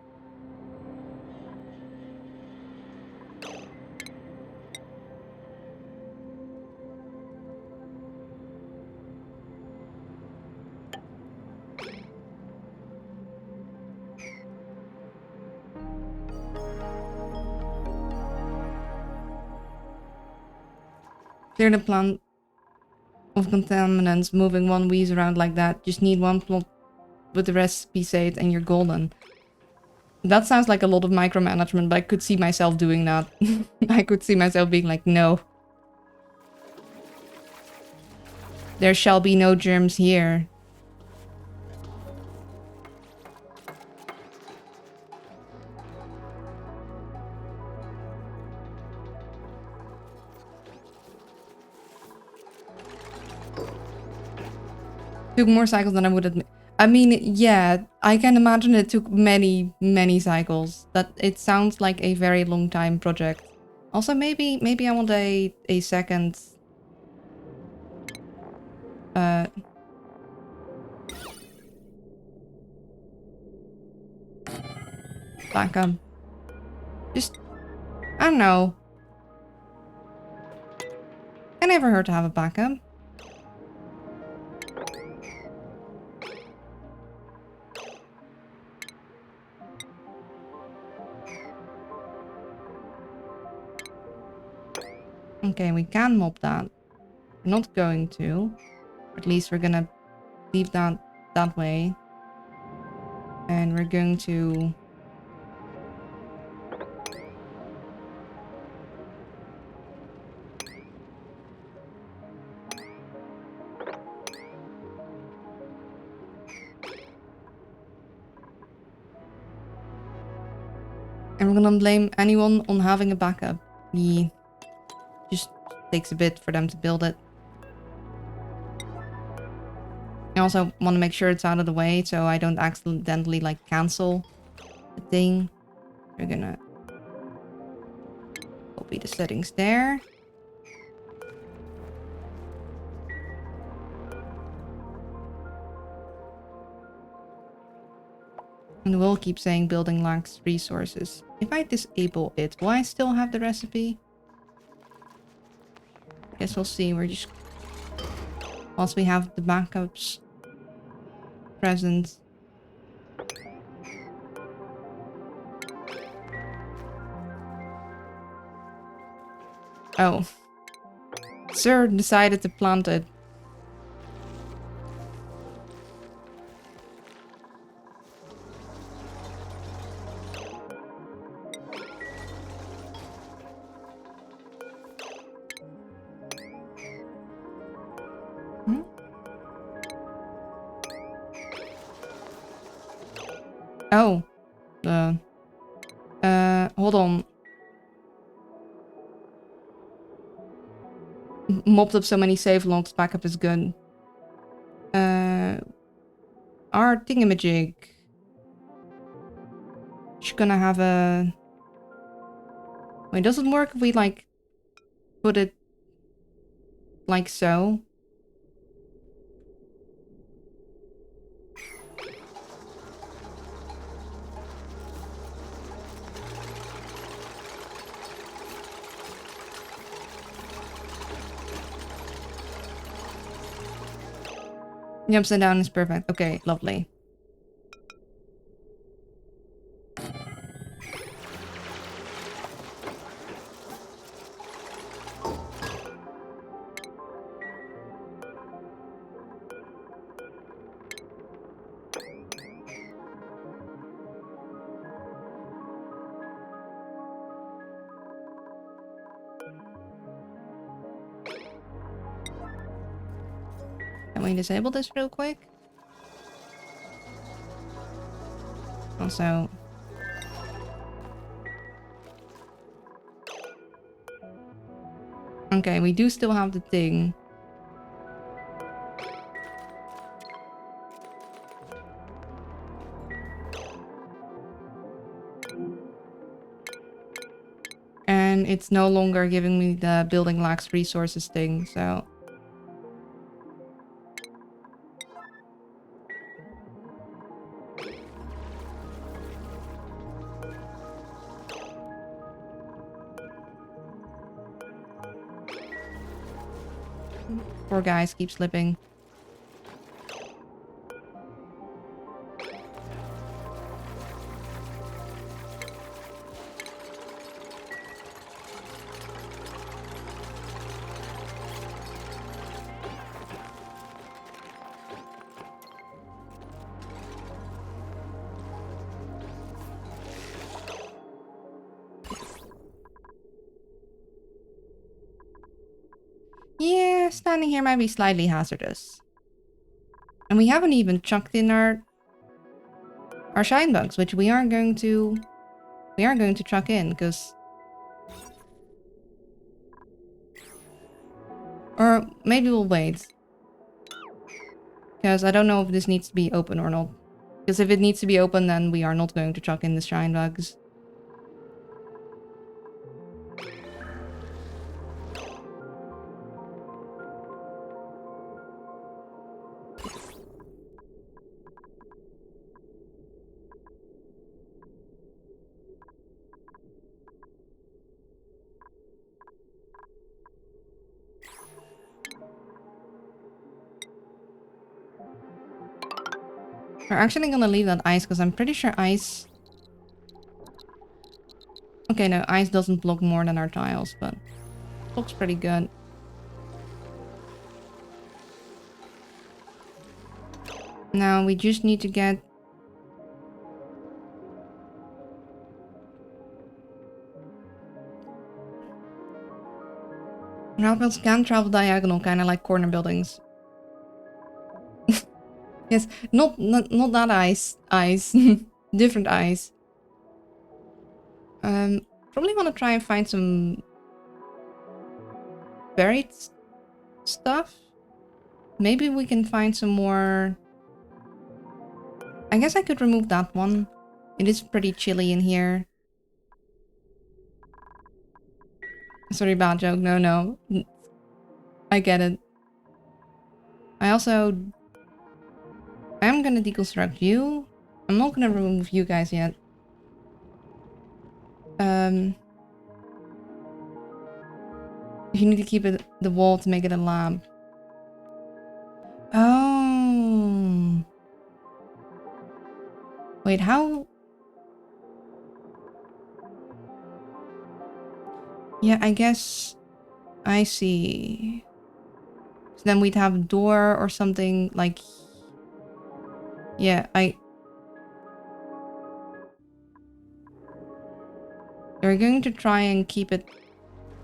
S1: Clear the plant of contaminants, moving one Weez around like that. Just need one plot with the recipe saved and you're golden. That sounds like a lot of micromanagement, but I could see myself doing that. I could see myself being like, no. There shall be no germs here. Took more cycles than I would admit. I mean, yeah, I can imagine it took many, many cycles. That it sounds like a very long time project. Also, maybe I want a second backup. Just, I don't know. I never heard to have a backup. Okay, we can mob that. We're not going to. At least we're gonna leave that that way. And we're going to... And we're gonna blame anyone on having a backup. Yeah. Just takes a bit for them to build it. I also want to make sure it's out of the way so I don't accidentally like cancel the thing. We're gonna copy the settings there. And we'll keep saying building lacks resources. If I disable it, will I still have the recipe? Guess we'll see. We're just... Once we have the backups present. Oh. Sir decided to plant it. Oh. Hold on. Mopped up so many save logs, backup is good. Are our thingamajig. She's gonna have a... Wait, does it work if we, like, put it like so? The upside down is perfect. Okay, lovely. Can we disable this real quick? Also... Okay, we do still have the thing. And it's no longer giving me the building lacks resources thing, so... Poor guys keep slipping. Yeah, standing here might be slightly hazardous. And we haven't even chucked in our shine bugs, which we are going to chuck in, because... Or maybe we'll wait. Because I don't know if this needs to be open or not. Because if it needs to be open, then we are not going to chuck in the shine bugs. We're actually gonna leave that ice, because I'm pretty sure ice... Okay, no, ice doesn't block more than our tiles, but... looks pretty good. Now, we just need to get... Route builds can travel diagonal, kind of like corner buildings. Yes, not that ice. Different ice. Probably want to try and find some buried stuff. Maybe we can find some more... I guess I could remove that one. It is pretty chilly in here. Sorry, bad joke. No. I get it. I am gonna deconstruct you. I'm not gonna remove you guys yet. You need to keep it the wall to make it a lab. Oh. Wait, how? Yeah, I guess I see. So then we'd have a door or something like... Yeah, we're going to try and keep it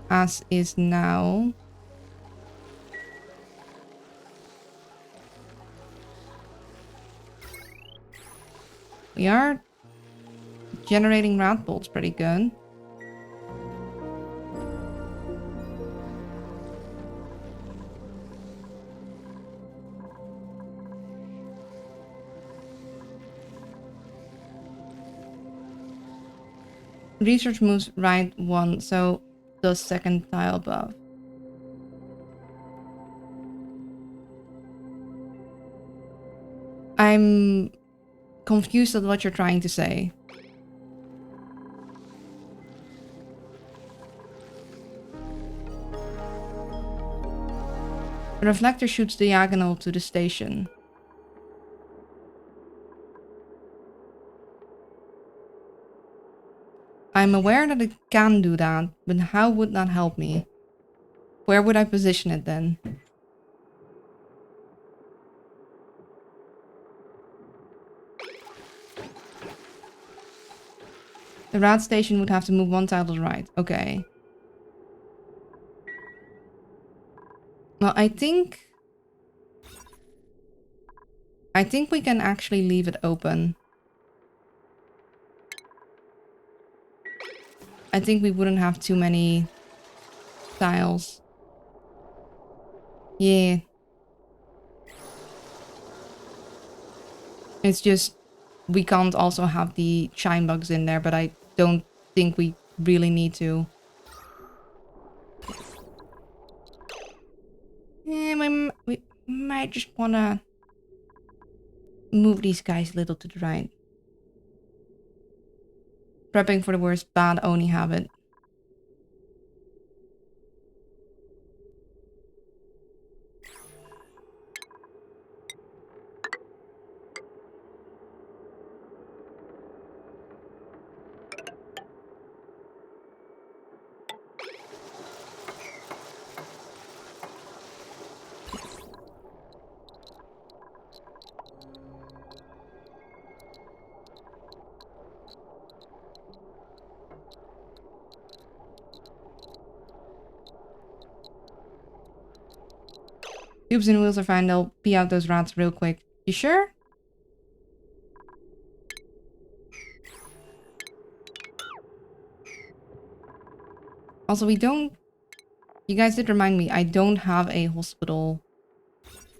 S1: as is now. We are generating rat bolts pretty good. Research moves right 1, so the second tile above. I'm confused at what you're trying to say. The reflector shoots diagonal to the station. I'm aware that it can do that, but how would that help me? Where would I position it then? The rat station would have to move 1 tile to the right. Okay. Well, I think we can actually leave it open. I think we wouldn't have too many tiles. Yeah. It's just we can't also have the shine bugs in there, but I don't think we really need to. We might just wanna move these guys a little to the right. Prepping for the worst, bad Oni habit. Tubes and wheels are fine, they'll pee out those rats real quick. You sure? Also, we don't... You guys did remind me, I don't have a hospital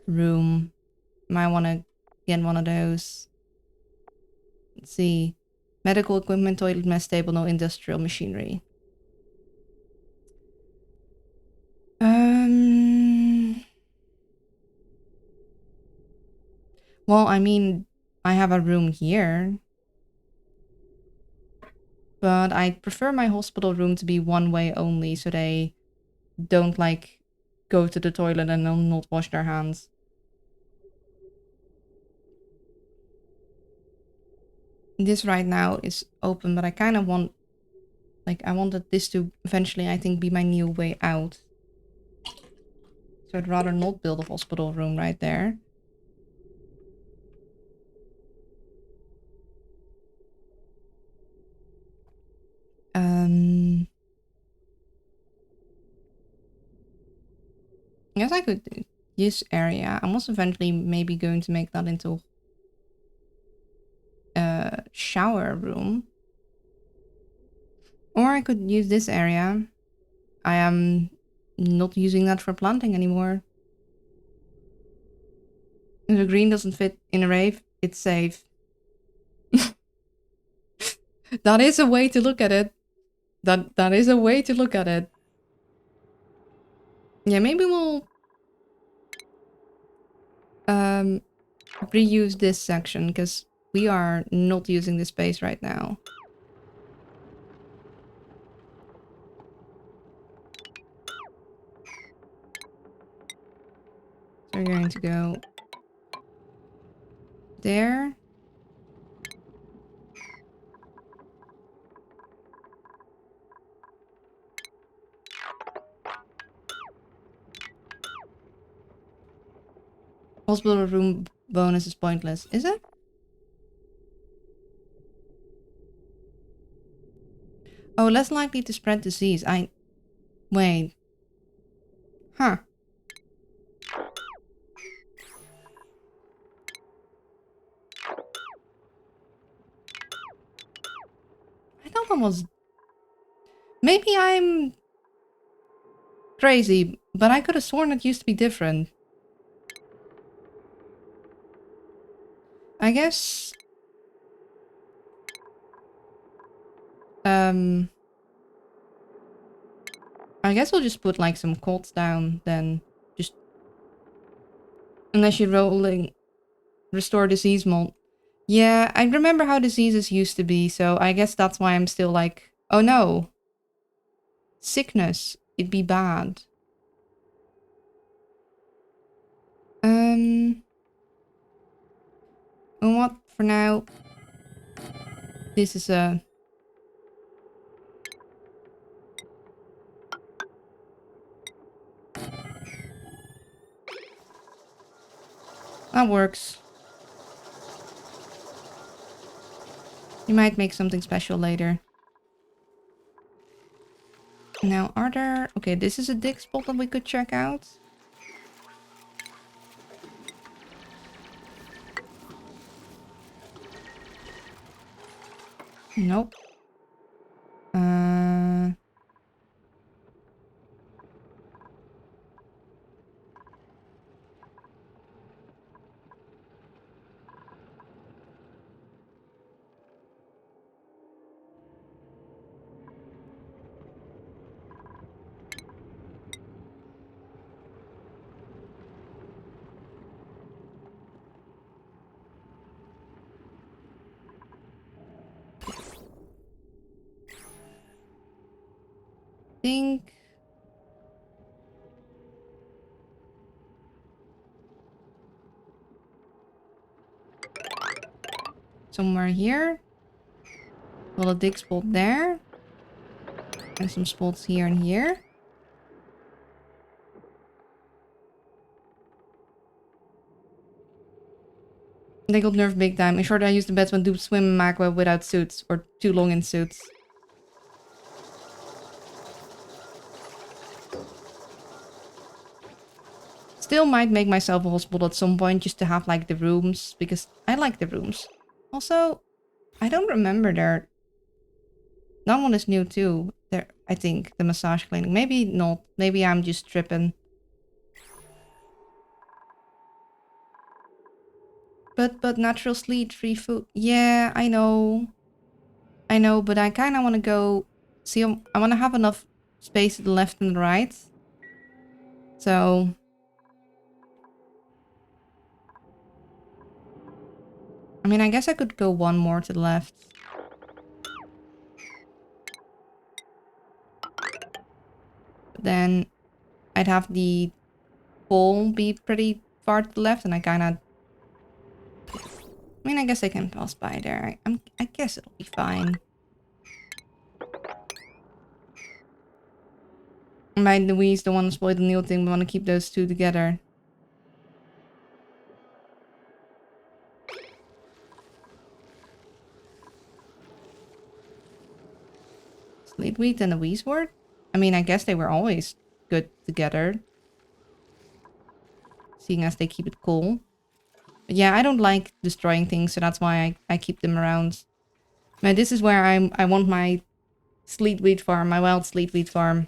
S1: room. Might want to get one of those. Let's see. Medical equipment, toilet, mess table, no industrial machinery. Well, I mean, I have a room here. But I'd prefer my hospital room to be one way only, so they don't, like, go to the toilet and then not wash their hands. This right now is open, but I kind of want... Like, I wanted this to eventually, I think, be my new way out. So I'd rather not build a hospital room right there. I guess I could do this area. I'm also eventually maybe going to make that into a shower room. Or I could use this area. I am not using that for planting anymore. If the green doesn't fit in a rave, it's safe. That is a way to look at it. That is a way to look at it. Yeah, maybe we'll reuse this section because we are not using this space right now. So we're going to go there. Hospital room bonus is pointless, is it? Oh, less likely to spread disease. Wait. Huh. I thought that was... Maybe I'm... crazy, but I could have sworn it used to be different. I guess... I guess we'll just put like some colts down then. Just unless you're rolling restore disease mold. Yeah, I remember how diseases used to be, so I guess that's why I'm still like, oh no. Sickness. It'd be bad. And what for now? This is a that works. You might make something special later. Now, are there... Okay, this is a dig spot that we could check out. Nope. Think... somewhere here. Well, a dig spot there. And some spots here and here. They got nerfed big time. In short, I used the best one to swim in Magma without suits. Or too long in suits. Still might make myself a hospital at some point just to have like the rooms. Because I like the rooms. Also, I don't remember there. That one is new too. There, I think. The massage clinic. Maybe not. Maybe I'm just tripping. But natural sleet, free food. Yeah, I know. I know, but I kind of want to go... See, I want to have enough space to the left and the right. So... I mean, I guess I could go one more to the left. But then I'd have the pole be pretty far to the left, and I kind of... I mean, I guess I can pass by there. I guess it'll be fine. Mind Louise, don't want to spoil the Neil thing, but want to keep those two together. Sleetweed and the Weezewort? I mean, I guess they were always good together. Seeing as they keep it cool. But yeah, I don't like destroying things, so that's why I keep them around. Now, this is where I want my Sleetweed farm, my wild Sleetweed farm.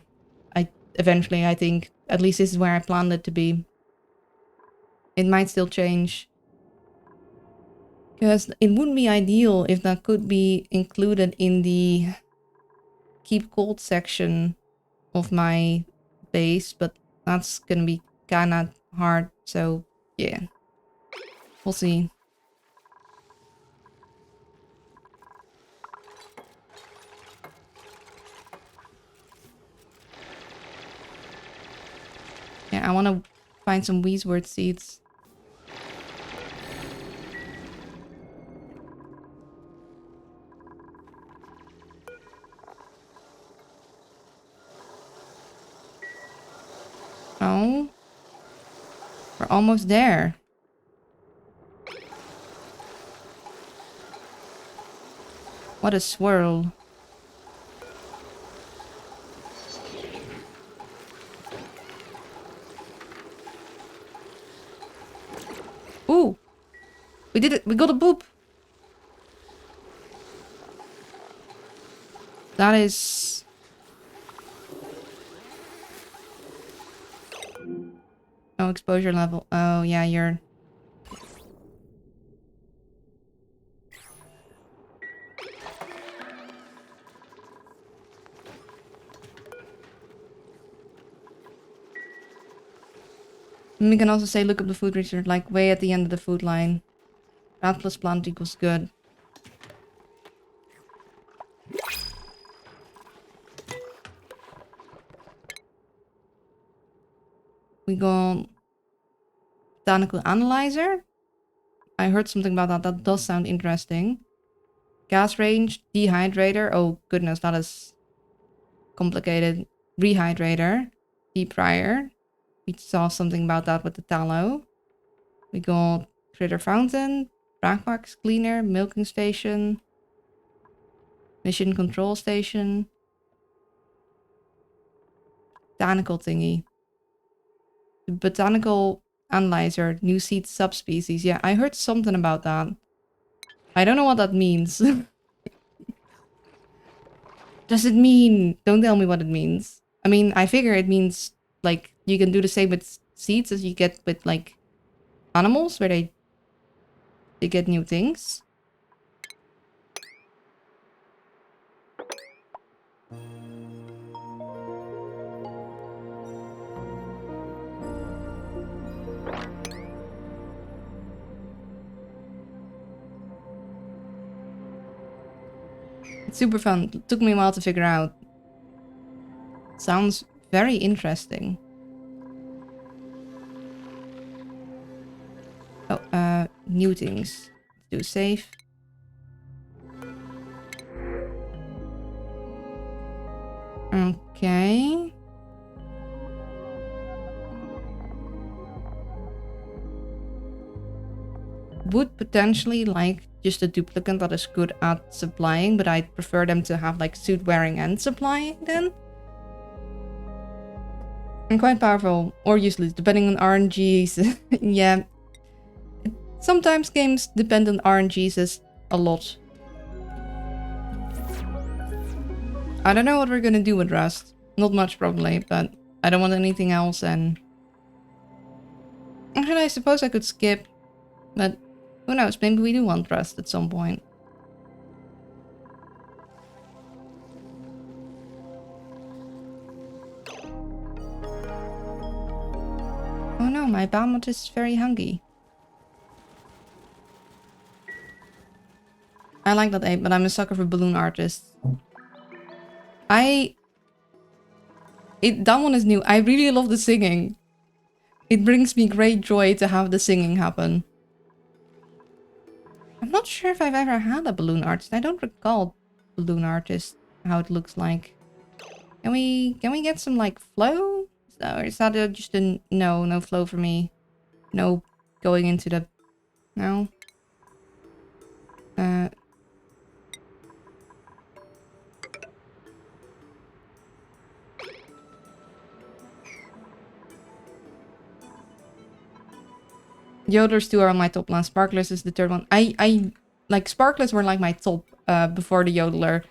S1: Eventually, I think. At least this is where I planned it to be. It might still change. Because it would be ideal if that could be included in the keep cold section of my base, but that's gonna be kinda hard, so yeah. We'll see. Yeah, I want to find some Weezewort seeds. Oh. We're almost there. What a swirl. Ooh. We did it. We got a boop. That is... Oh, exposure level. Oh, yeah, you're... And we can also say look up the food research, like way at the end of the food line. Rat plus plant equals good. We go botanical analyzer. I heard something about that. That does sound interesting. Gas range, dehydrator. Oh goodness, that is complicated. Rehydrator, deep fryer. We saw something about that with the tallow. We got critter fountain, brag wax cleaner, milking station, mission control station, botanical thingy. The botanical analyzer, new seed subspecies. Yeah, I heard something about that. I don't know what that means. Does it mean... Don't tell me what it means. I mean, I figure it means, like, you can do the same with seeds as you get with, like, animals, where they get new things. It's super fun. It took me a while to figure out. Sounds very interesting. Oh, new things. Do save. Okay. Would potentially like just a duplicate that is good at supplying, but I'd prefer them to have like suit wearing and supplying then. And quite powerful or useless depending on RNGs. Yeah. Sometimes games depend on RNGs a lot. I don't know what we're gonna do with Rust. Not much probably, but I don't want anything else and... Actually, I suppose I could skip, but who knows, maybe we do want Rust at some point. Oh no, my Balmont is very hungry. I like that ape, but I'm a sucker for balloon artists. That one is new. I really love the singing. It brings me great joy to have the singing happen. I'm not sure if I've ever had a balloon artist. I don't recall balloon artist, how it looks like. Can we get some like flow? Or is that just a no flow for me? No going into the... No? Yodelers 2 are on my top list. Sparklers is the third one. I like Sparklers were like my top before the Yodeler.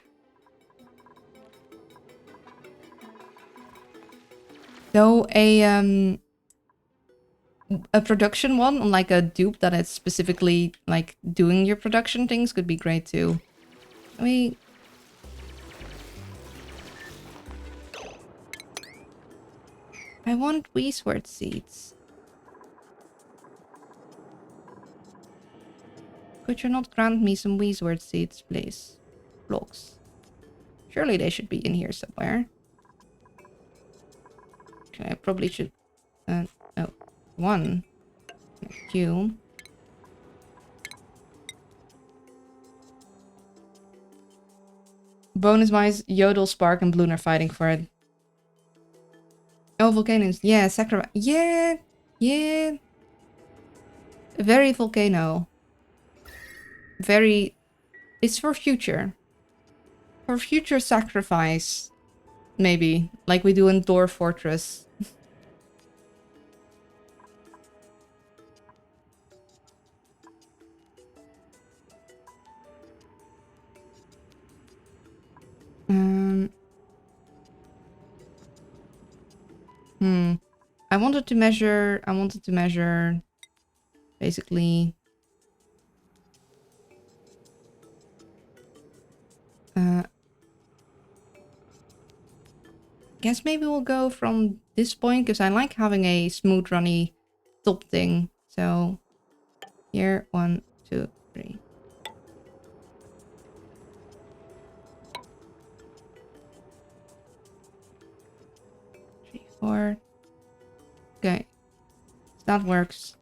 S1: Though a production one on like a dupe that is specifically like doing your production things could be great too. I want Weezewort seeds. Could you not grant me some Weezewort seeds, please? Blocks. Surely they should be in here somewhere. Okay, I probably should... oh, one. Thank you. Bonus-wise, Yodel, Spark, and Bloon are fighting for it. Oh, volcanoes. Yeah, sacrifice. Yeah, yeah. Very volcano. Very... It's for future. For future sacrifice. Maybe. Like we do in Dwarf Fortress. I wanted to measure basically guess maybe we'll go from this point because I like having a smooth runny top thing. So here, 1, 2, 3. 3, 4. Okay. So that works.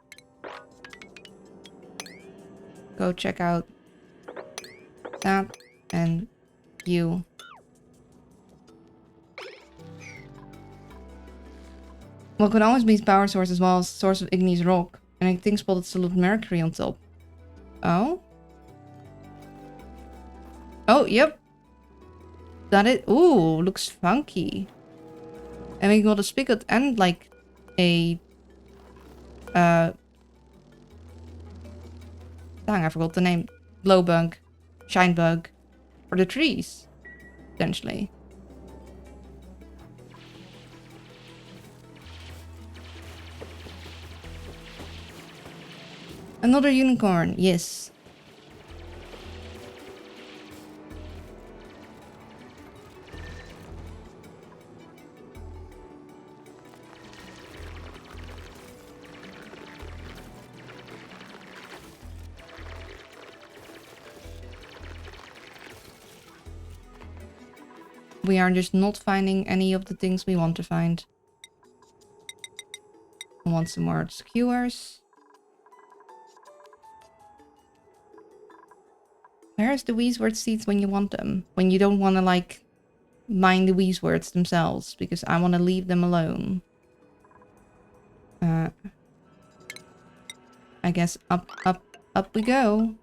S1: Go check out that and you. Well, could always be power source as well as source of igneous rock. And I think spotted solid mercury on top. Oh? Oh, yep. That it? Ooh, looks funky. And we got a spigot and like a... Dang, I forgot the name. Glow bug. Shine bug. For the trees. Potentially. Another unicorn, yes. We are just not finding any of the things we want to find. I want some more skewers. Where's the Weezewort seeds when you want them? When you don't want to, like, mine the Weezeworts themselves. Because I want to leave them alone. I guess up we go.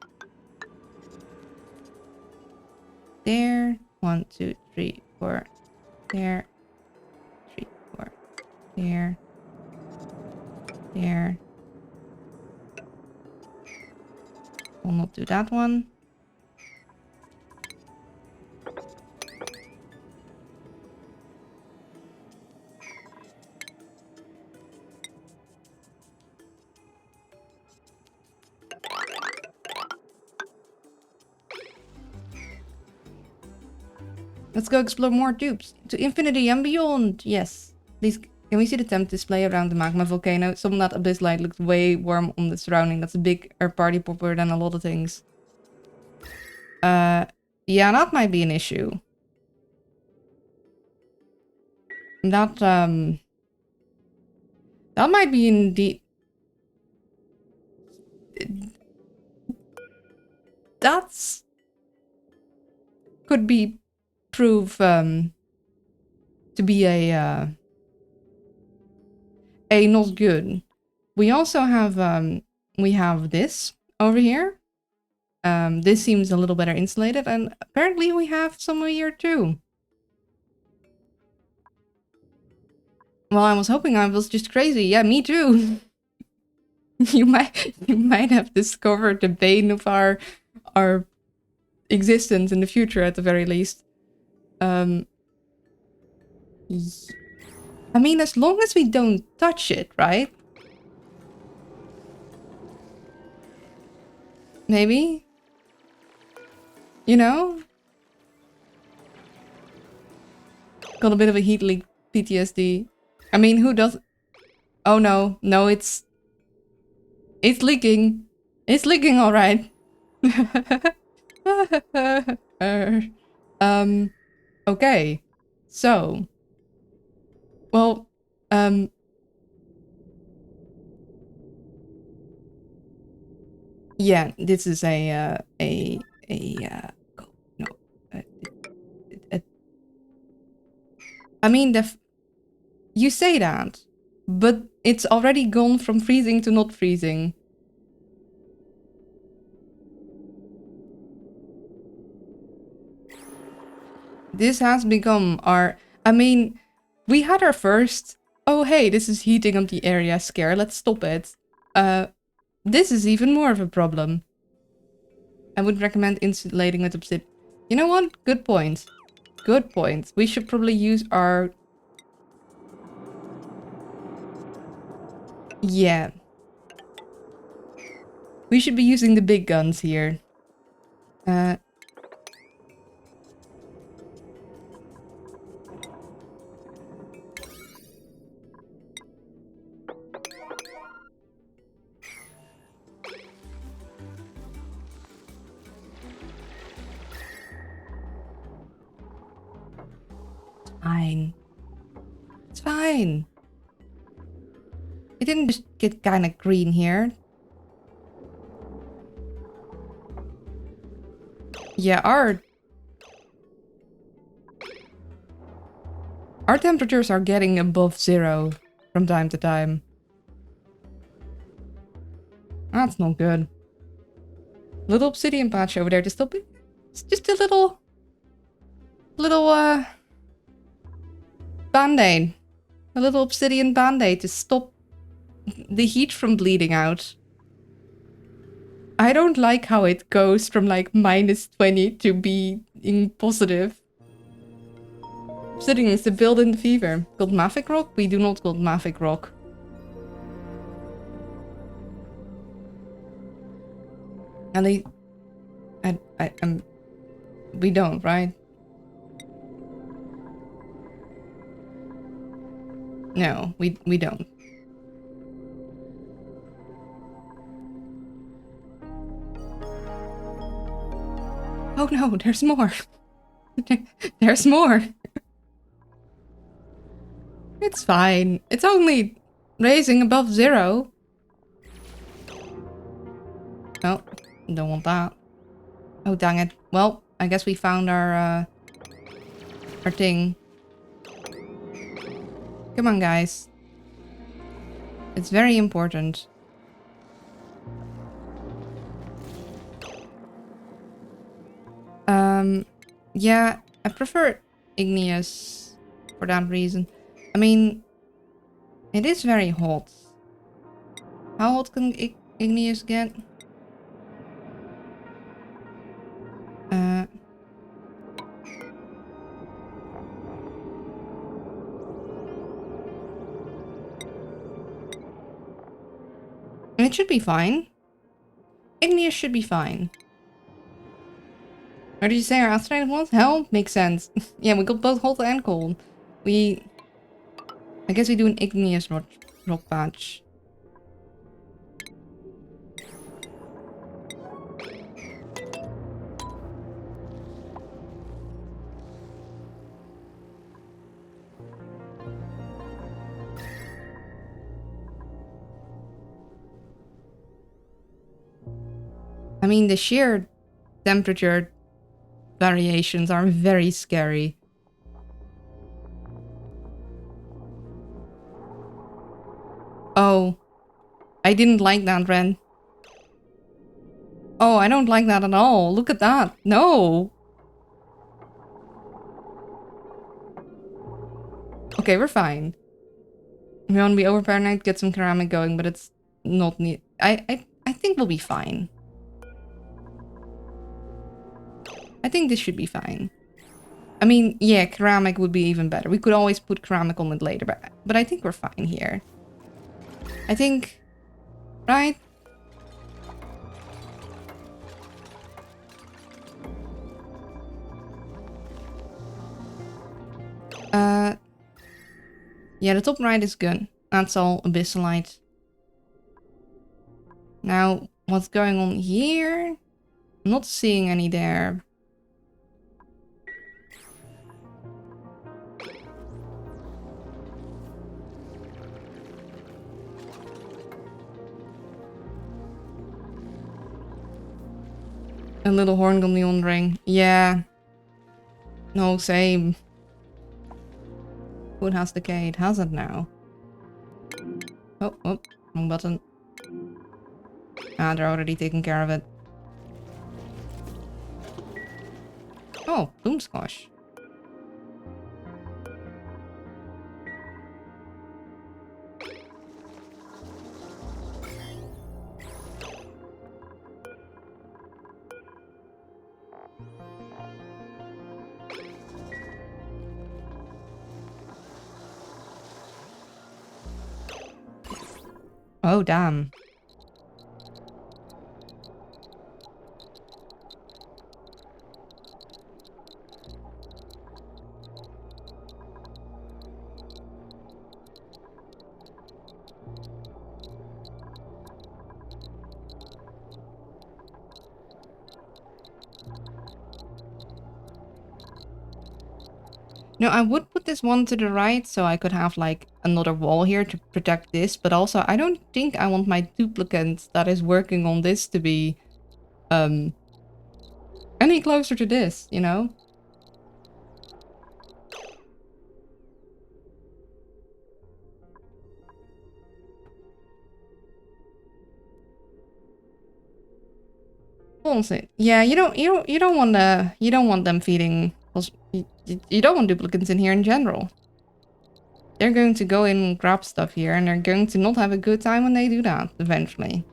S1: There. 1, 2, 3, 4. There. 3, 4. There. There. We'll not do that one. Let's go explore more tubes. To infinity and beyond. Yes. Please, can we see the temp display around the magma volcano? Some of that abyss light looks way warm on the surrounding. That's a bigger party popper than a lot of things. Yeah, that might be an issue. That might be indeed... That's... Could be... prove, to be a not good. We also have, we have this over here. This seems a little better insulated, and apparently we have some here too. Well, I was hoping I was just crazy. Yeah, me too. you might have discovered the bane of our existence in the future at the very least. I mean, as long as we don't touch it, right? Maybe? You know? Got a bit of a heat leak PTSD. I mean, who does... Oh no. No, it's leaking. It's leaking, alright. Okay. So... Well, yeah, this is no, I mean, you say that, but it's already gone from freezing to not freezing. This has become our... I mean, we had our first, oh hey, this is heating up the area scare, let's stop it. This is even more of a problem. I would recommend insulating with obsidian. You know what? Good point. Good point. We should probably use our... Yeah. We should be using the big guns here. fine. It's fine. It didn't just get kind of green here. Yeah, our temperatures are getting above 0 from time to time. That's not good. Little obsidian patch over there to stop it. It's just a little band-aid. A little obsidian band-aid to stop the heat from bleeding out. I don't like how it goes from like -20 to being positive. Obsidian is to build in the fever. Got Mafic Rock? We do not got Mafic Rock. And we don't, right? No, we don't. Oh no, there's more. There's more. It's fine. It's only raising above 0. Oh, don't want that. Oh, dang it. Well, I guess we found our thing. Come on, guys. It's very important. Yeah, I prefer igneous for that reason. I mean, it is very hot. How hot can igneous get? It should be fine. Igneous should be fine. What did you say our asteroid was? Hell? Makes sense. Yeah, we got both hot and cold. I guess we do an igneous rock patch. I mean, the sheer temperature variations are very scary. Oh, I didn't like that, Ren. Oh, I don't like that at all. Look at that. No. Okay, we're fine. We want to be over paranoid, get some ceramic going, but it's not neat. I think we'll be fine. I think this should be fine. I mean, yeah, ceramic would be even better. We could always put ceramic on it later, but I think we're fine here. I think... Right? Yeah, the top right is good. That's all abyssalite. Now, what's going on here? I'm not seeing any there. A little horn neon ring. Yeah. No, same. Food has decayed. Has it now? Oh, wrong button. Ah, they're already taking care of it. Oh, bloom squash. Oh, damn. No, I would put this one to the right so I could have like another wall here to protect this. But also, I don't think I want my duplicate that is working on this to be any closer to this, you know? Bullshit. Yeah, you don't want them feeding. You don't want duplicates in here in general. They're going to go in and grab stuff here, and they're going to not have a good time when they do that eventually.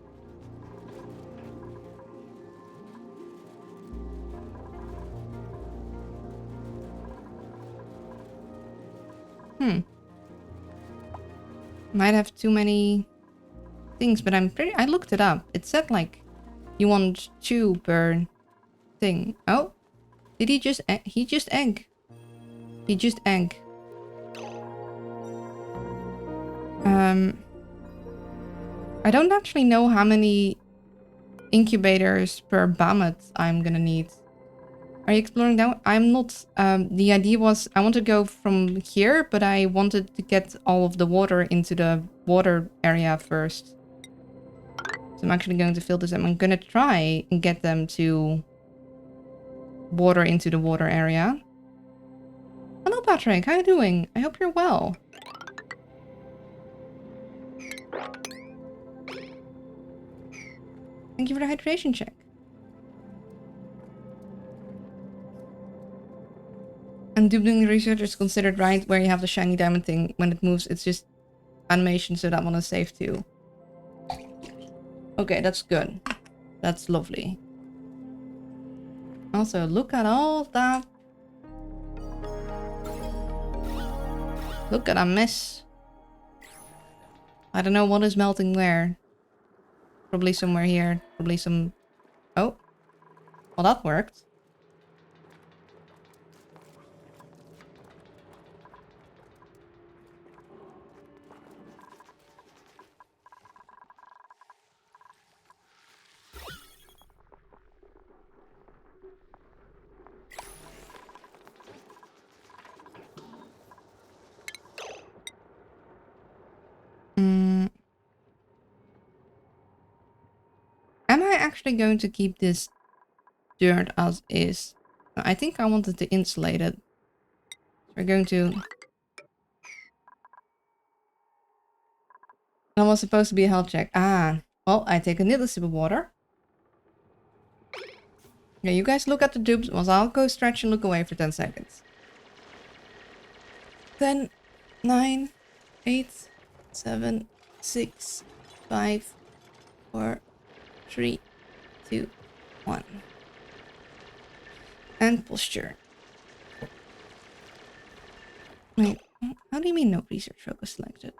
S1: Might have too many things, but I looked it up. It said like you want 2 per thing. Oh, did he just egg? He just egg. He just egg. I don't actually know how many incubators per Bamet I'm gonna need. Are you exploring down? I'm not. The idea was I want to go from here, but I wanted to get all of the water into the water area first. So I'm actually going to fill this up. I'm gonna try and get them to water into the water area. Hello, Patrick. How are you doing? I hope you're well. Thank you for the hydration check. And doing research is considered right where you have the shiny diamond thing. When it moves, it's just animation, so that one is safe too. Okay, that's good. That's lovely. Also, look at all that. Look at a mess. I don't know what is melting where. Probably somewhere here. Probably some... Oh. Well, that worked. Am I actually going to keep this dirt as is? I think I wanted to insulate it. We're going to... That was supposed to be a health check. Ah. Well, I take a little sip of water. Yeah, you guys look at the dupes while I'll go stretch and look away for 10 seconds. 10, 9, 8, 7, 6, 5, 4, 3, 2, 1. And posture. Wait, how do you mean no research focus selected?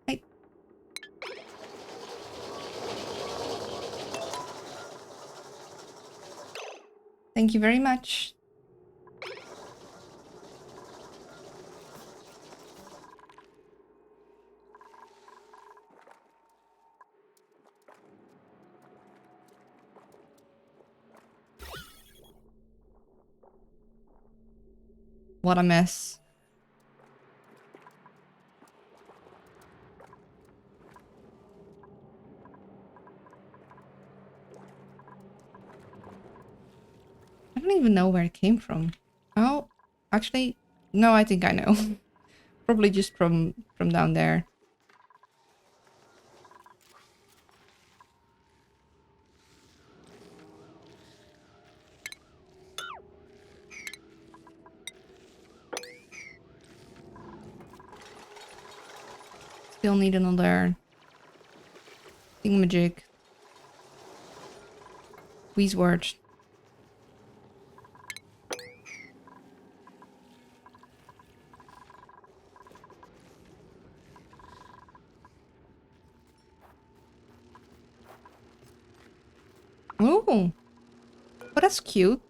S1: Hey. Thank you very much. What a mess. I don't even know where it came from. Oh, actually, no, I think I know. Probably just from down there. Still need another thingamajig. Weezewort. Oh, but that's cute.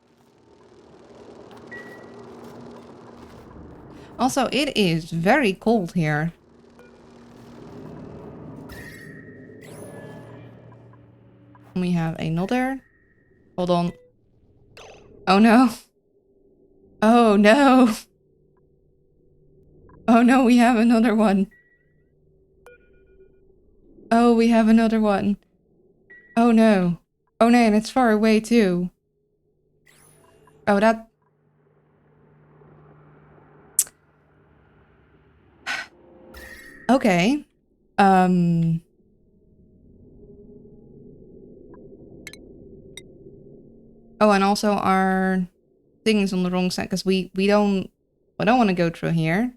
S1: Also, it is very cold here. We have another. Hold on. Oh no. Oh no! Oh no, we have another one. Oh, we have another one. Oh no. Oh no, and it's far away too. Oh, that... Okay. Oh, and also our thing is on the wrong side, because we don't want to go through here.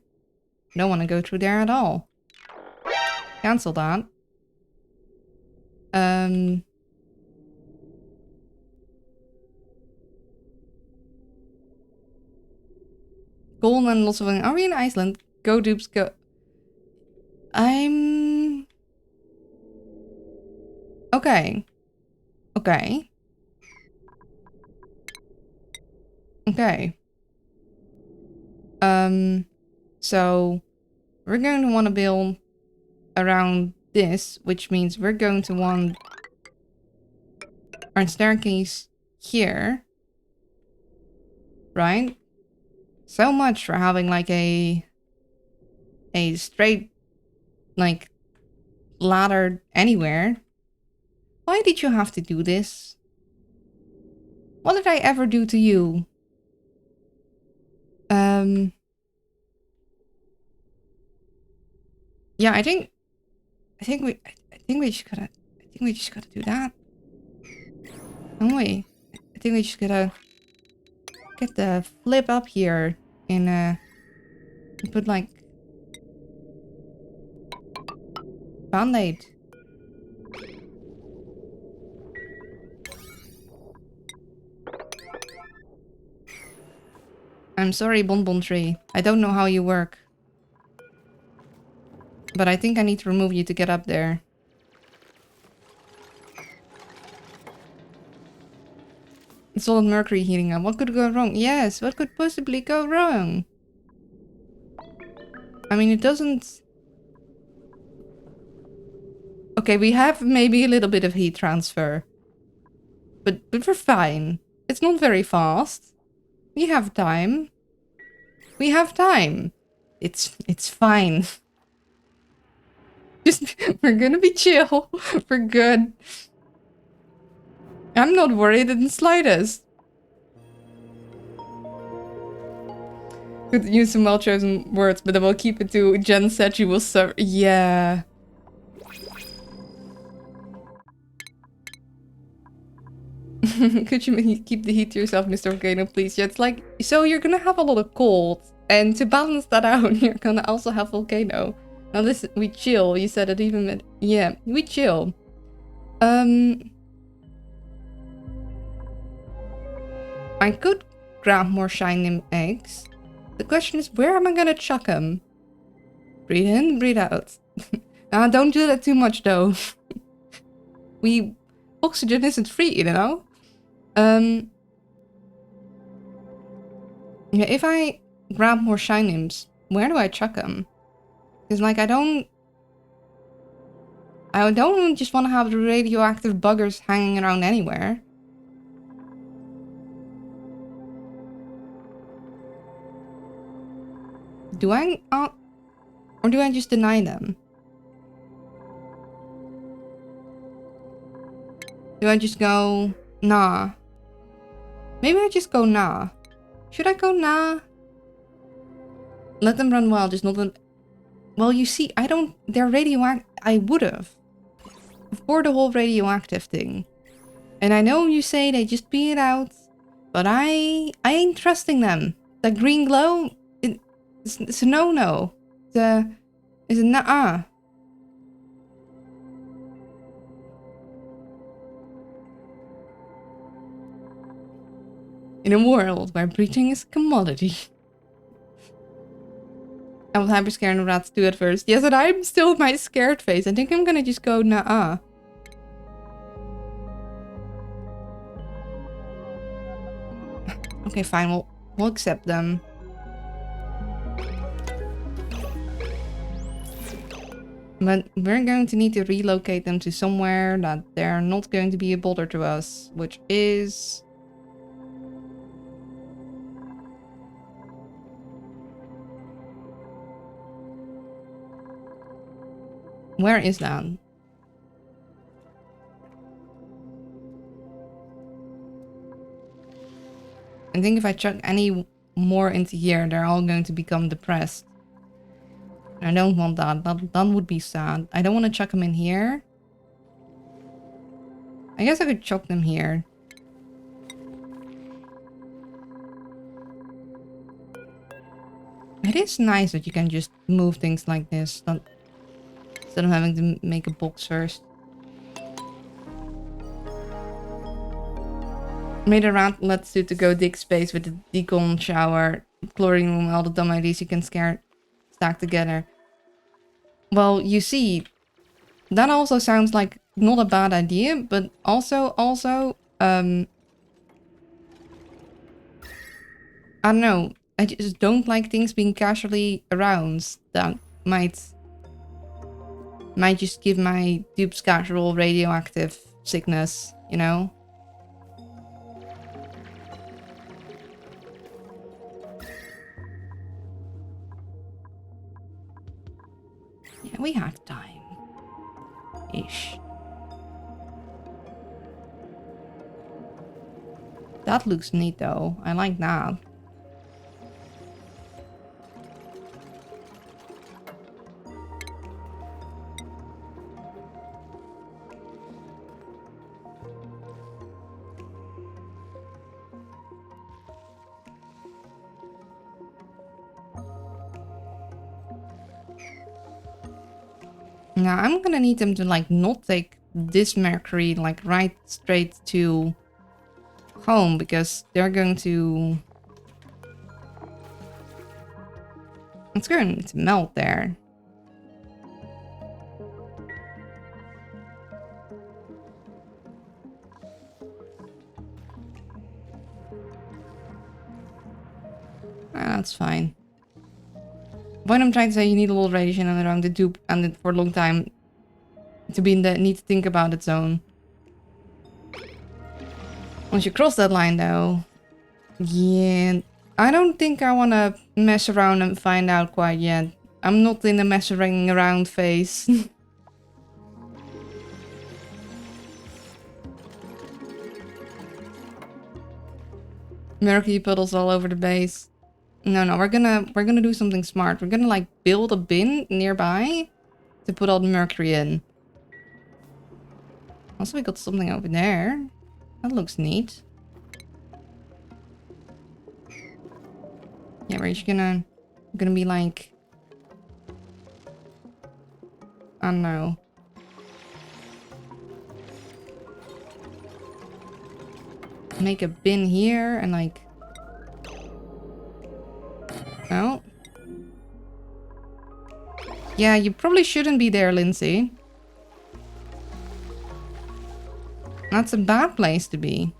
S1: We don't want to go through there at all. Cancel that. Gold and lots of... Are we in Iceland? Go dupes, go... I'm... Okay. Okay. Okay. So we're going to want to build around this, which means we're going to want our staircase here. Right? So much for having like a straight like ladder anywhere. Why did you have to do this? What did I ever do to you? Yeah, I think we just gotta do that. Don't we? I think we just gotta get the flip up here and put like band-aid. I'm sorry, Bonbon Tree. I don't know how you work. But I think I need to remove you to get up there. Solid mercury heating up. What could go wrong? Yes, what could possibly go wrong? I mean, it doesn't... Okay, we have maybe a little bit of heat transfer. But we're fine. It's not very fast. We have time. We have time. It's fine. Just, we're gonna be chill. We're good. I'm not worried in the slightest. Could use some well-chosen words, but I will keep it to Jen said you will serve. Yeah. Could you keep the heat to yourself, Mr. Volcano, please? Yeah, it's like, so you're gonna have a lot of cold, and to balance that out, you're gonna also have Volcano. Now listen, we chill. You said it even with... Yeah, we chill. I could grab more shiny eggs. The question is, where am I gonna chuck them? Breathe in, breathe out. Don't do that too much, though. Oxygen isn't free, you know? Yeah, if I grab more shinims, where do I chuck them? Because, like, I don't just want to have the radioactive buggers hanging around anywhere. Do I... or do I just deny them? Do I just go... Nah. Maybe I just go nah. Should I go nah? Let them run wild, just not... Well, you see, I don't... They're radioactive... I would've. For the whole radioactive thing. And I know you say they just pee it out. But I ain't trusting them. That green glow... It's a no-no. It's a nah-uh. In a world where breaching is a commodity. I was hyper scared of rats too at first. Yes, and I'm still my scared face. I think I'm gonna just go nah-uh. Okay, fine. We'll accept them. But we're going to need to relocate them to somewhere that they're not going to be a bother to us, which is... Where is that? I think if I chuck any more into here, they're all going to become depressed. I don't want that. That would be sad. I don't want to chuck them in here. I guess I could chuck them here. It is nice that you can just move things like this, instead of having to make a box first. Made a rat let's do to go dig space with the decon shower, chlorine room, all the dumb ideas you can stack together. Well, you see, that also sounds like not a bad idea, but also, I don't know. I just don't like things being casually around. That might just give my dupes casual radioactive sickness, you know? Yeah, we have time. Ish. That looks neat though. I like that. Now I'm gonna need them to like not take this mercury like right straight to home because they're going to... It's going to melt there. That's fine. What I'm trying to say, you need a little radiation around the dupe and for a long time to be in the need to think about its zone. Once you cross that line though, yeah, I don't think I want to mess around and find out quite yet. I'm not in the messing around phase. Mercury puddles all over the base. No, we're gonna do something smart. We're gonna like build a bin nearby to put all the mercury in. Also, we got something over there. That looks neat. Yeah, we're just gonna be like, I don't know. Make a bin here and like... Oh. Yeah, you probably shouldn't be there, Lindsay. That's a bad place to be.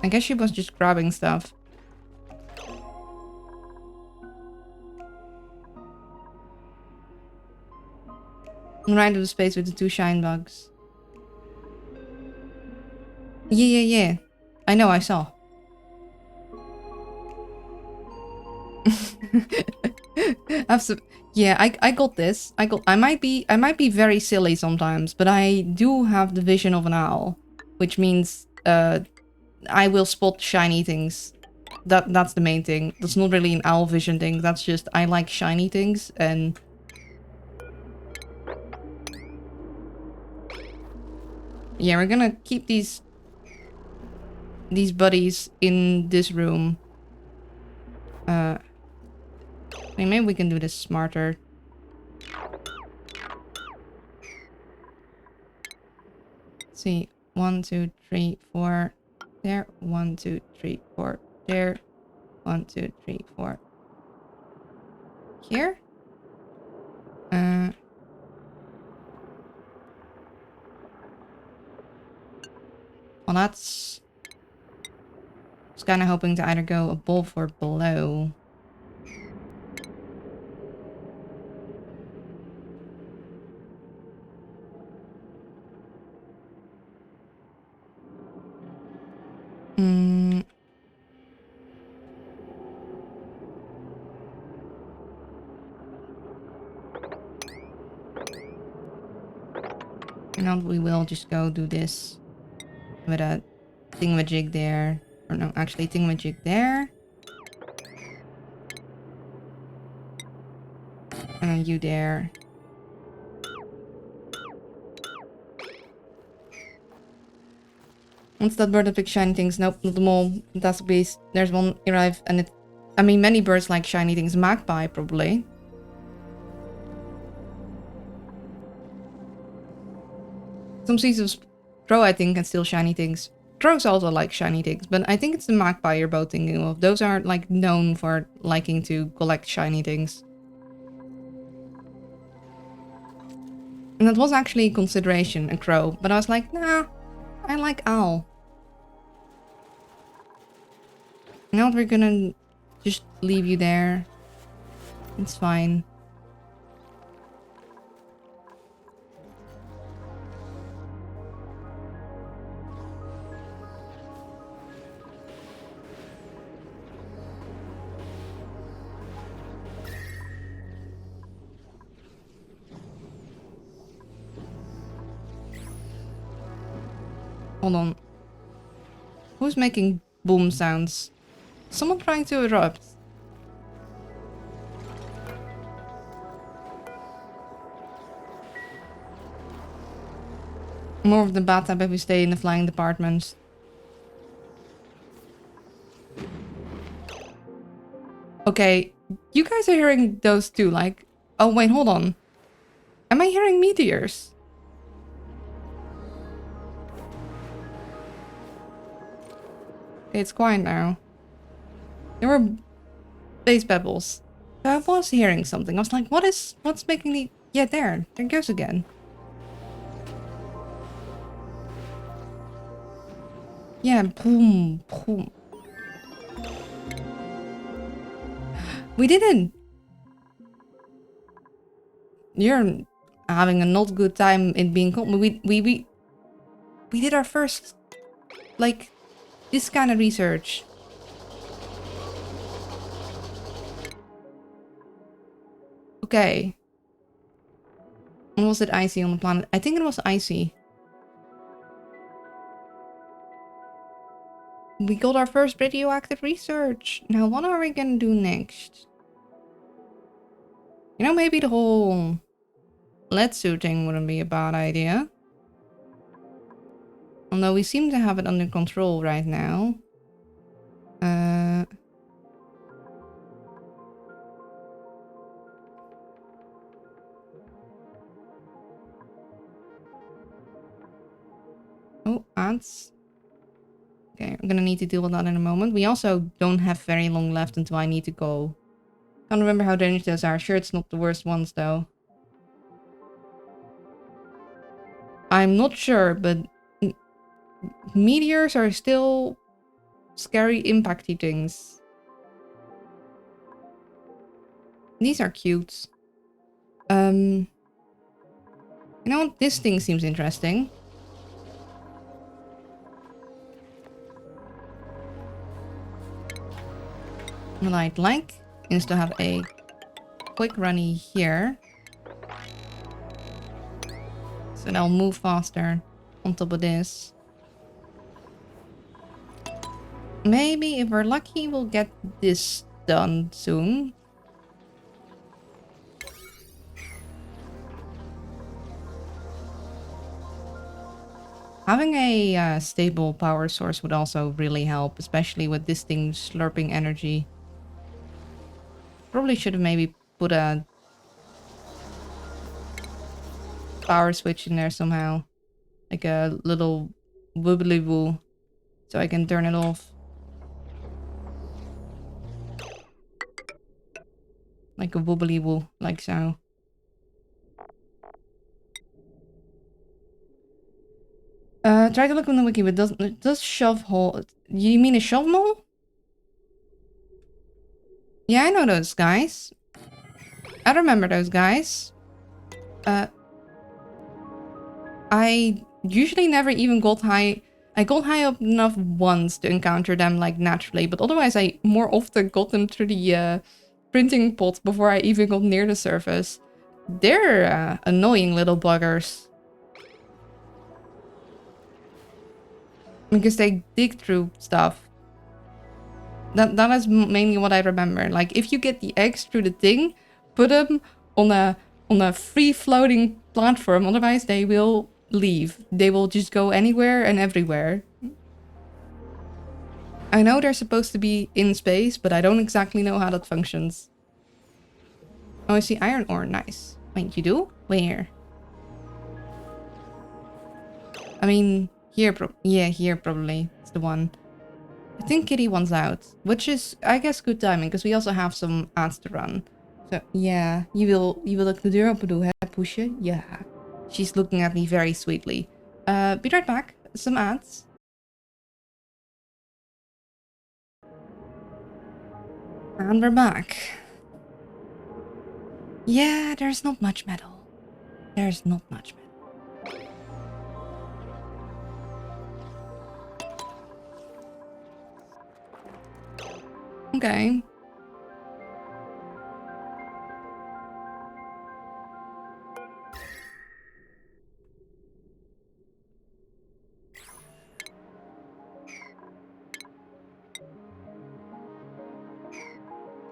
S1: I guess she was just grabbing stuff. Right into the space with the 2 shine bugs. Yeah. I know, I saw. Yeah, I got this. I might be very silly sometimes, but I do have the vision of an owl, which means I will spot shiny things. That's the main thing. That's not really an owl vision thing. That's just I like shiny things and... Yeah, we're gonna keep these buddies in this room. Maybe we can do this smarter. Let's see. 1, 2, 3, 4. There. 1, 2, 3, 4. There. 1, 2, 3, 4. Here? Well, that's... I was kind of hoping to either go above or below. And now we will just go do this with a thingamajig there. Or no, actually thingamajig there. And then you there. What's that bird that picks shiny things? Nope, not the mole. Fantastic beast. There's one arrive and it... I mean, many birds like shiny things. Magpie, probably. Some species of crow, I think, can steal shiny things. Crows also like shiny things, but I think it's the magpie you're both thinking of. Those are, like, known for liking to collect shiny things. And that was actually a consideration, a crow. But I was like, nah, I like owl. Now we're gonna just leave you there. It's fine. Hold on. Who's making boom sounds? Someone trying to erupt. More of the bad type if we stay in the flying department. Okay, you guys are hearing those too, like... Oh wait, hold on. Am I hearing meteors? Okay, it's quiet now. There were bass pebbles. I was hearing something. I was like, what's making the... Yeah, there it goes again. Yeah, boom, boom. We didn't. You're having a not good time in being cold. We did our first, like, this kind of research. Okay. When was it icy on the planet? I think it was icy. We got our first radioactive research. Now, what are we gonna do next? You know, maybe the whole lead suit thing wouldn't be a bad idea. Although we seem to have it under control right now. Oh, ants. Okay, I'm gonna need to deal with that in a moment. We also don't have very long left until I need to go. Can't remember how dangerous those are. Sure, it's not the worst ones, though. I'm not sure, but... meteors are still... scary, impacty things. These are cute. You know what? This thing seems interesting. What I'd like is to have a quick runny here. So that I'll move faster on top of this. Maybe if we're lucky, we'll get this done soon. Having a stable power source would also really help, especially with this thing slurping energy. Probably should have maybe put a power switch in there somehow. Like a little wibbly woo. So I can turn it off. Like a wobbly woo, like so. Try to look on the wiki, but does shove hole... You mean a shove mole? Yeah, I know those guys. I remember those guys. I usually never even got high... I got high up enough once to encounter them, like, naturally. But otherwise, I more often got them through the printing pot before I even got near the surface. They're annoying little buggers. Because they dig through stuff. That is mainly what I remember. Like, if you get the eggs through the thing, put them on a free floating platform. Otherwise, they will leave. They will just go anywhere and everywhere. I know they're supposed to be in space, but I don't exactly know how that functions. Oh, I see iron ore. Nice. Wait, you do? Where? I mean, here. Yeah, here probably. It's the one. I think Kitty wants out, which is, I guess, good timing because we also have some ads to run. So yeah, you will look the door open, do hè, Poesje? Yeah. She's looking at me very sweetly. Be right back. Some ads. And we're back. Yeah, there's not much metal. There's not much metal. Okay.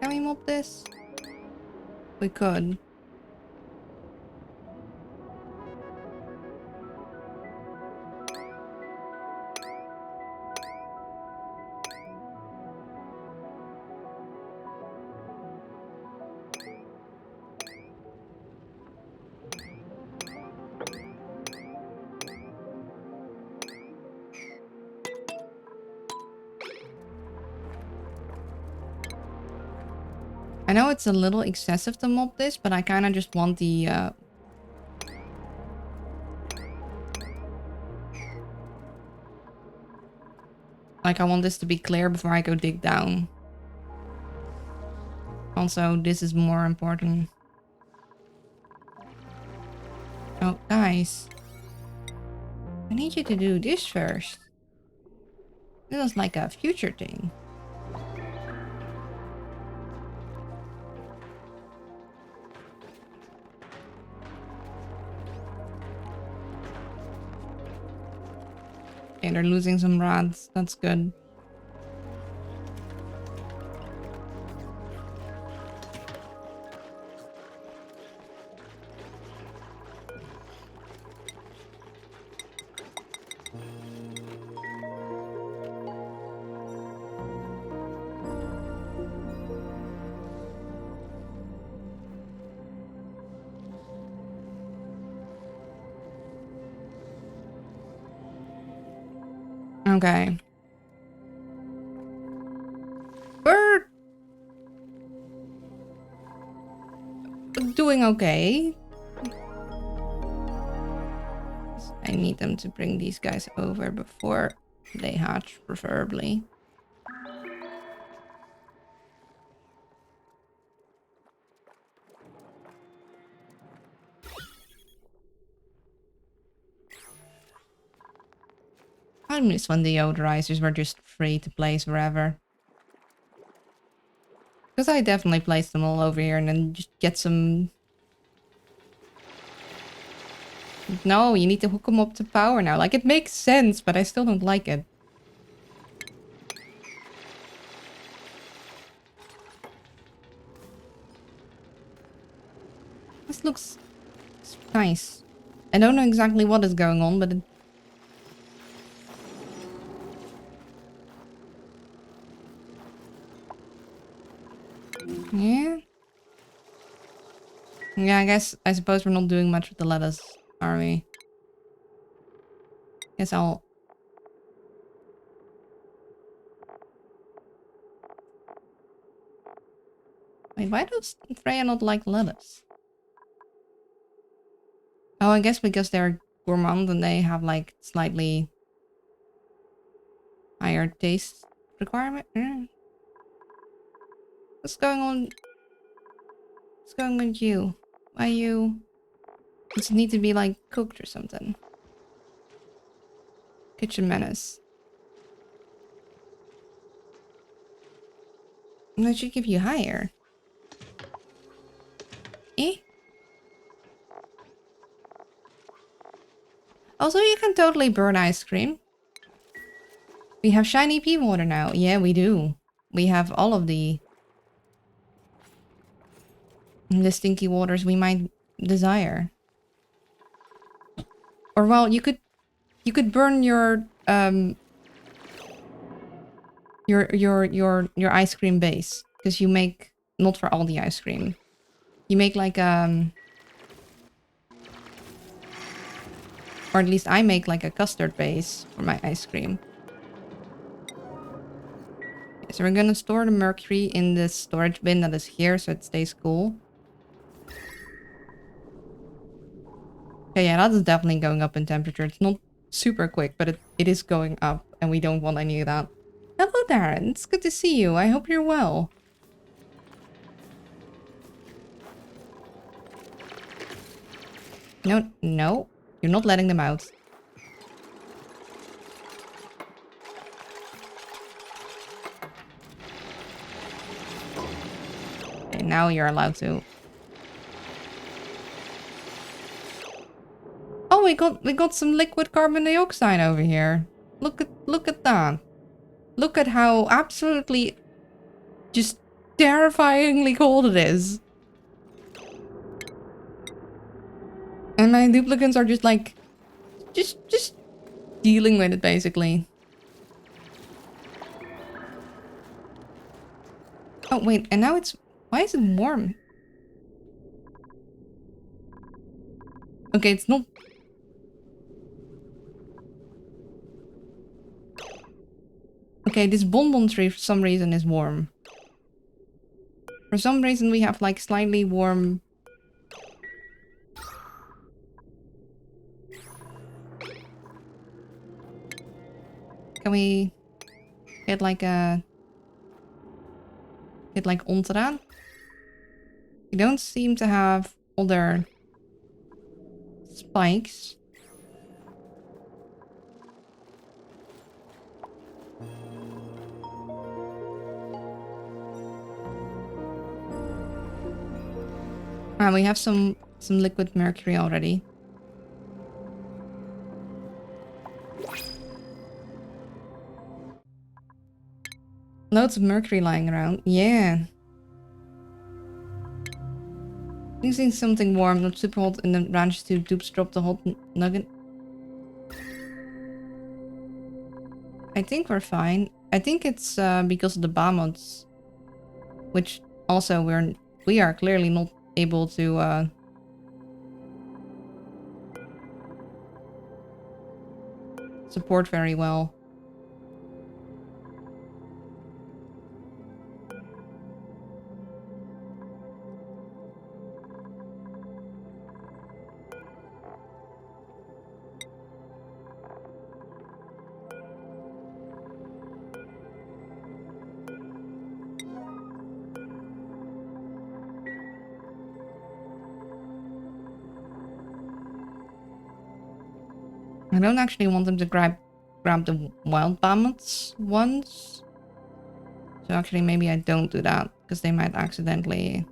S1: Can we mob this? We could. I know it's a little excessive to mob this, but I kind of just want the... Like, I want this to be clear before I go dig down. Also, this is more important. Oh, guys. I need you to do this first. This is like a future thing. Okay, they're losing some rods. That's good. Okay. We're doing okay. I need them to bring these guys over before they hatch, preferably. I miss when the deodorizers were just free to place wherever. Because I definitely placed them all over here and then just get some... No, you need to hook them up to power now. Like, it makes sense, but I still don't like it. This looks nice. I don't know exactly what is going on, but... Yeah. Yeah, I suppose we're not doing much with the lettuce, are we? Guess I'll... Wait, why does Freya not like lettuce? Oh, I guess because they're gourmand and they have like slightly higher taste requirement. What's going on? What's going on with you? Why you... Does it need to be like cooked or something? Kitchen menace. That should give you higher. Eh? Also, you can totally burn ice cream. We have shiny pea water now. Yeah, we do. We have all of the stinky waters we might desire. Or well, you could burn your ice cream base, because you make not for all the ice cream. You make like or at least I make like a custard base for my ice cream. Okay, so we're gonna store the mercury in this storage bin that is here so it stays cool. Okay, yeah, that is definitely going up in temperature. It's not super quick, but it is going up, and we don't want any of that. Hello, Darren. It's good to see you. I hope you're well. No, no. You're not letting them out. Okay, now you're allowed to. Oh, we got some liquid carbon dioxide over here. Look at that. Look at how absolutely just terrifyingly cold it is. And my duplicants are just like just dealing with it basically. Oh wait, and now it's why is it warm? Okay, it's not. Okay, this bonbon tree for some reason is warm. For some reason we have like slightly warm. Can we get like onto that? We don't seem to have other spikes. Ah, we have some liquid mercury already. Loads of mercury lying around. Yeah. Using something warm, not super hot, in the branch to dupes drop the hot nugget. I think we're fine. I think it's because of the Bamods, which also we are clearly not able to support very well. I don't actually want them to grab the wild Bamods ones. So actually maybe I don't do that, because they might accidentally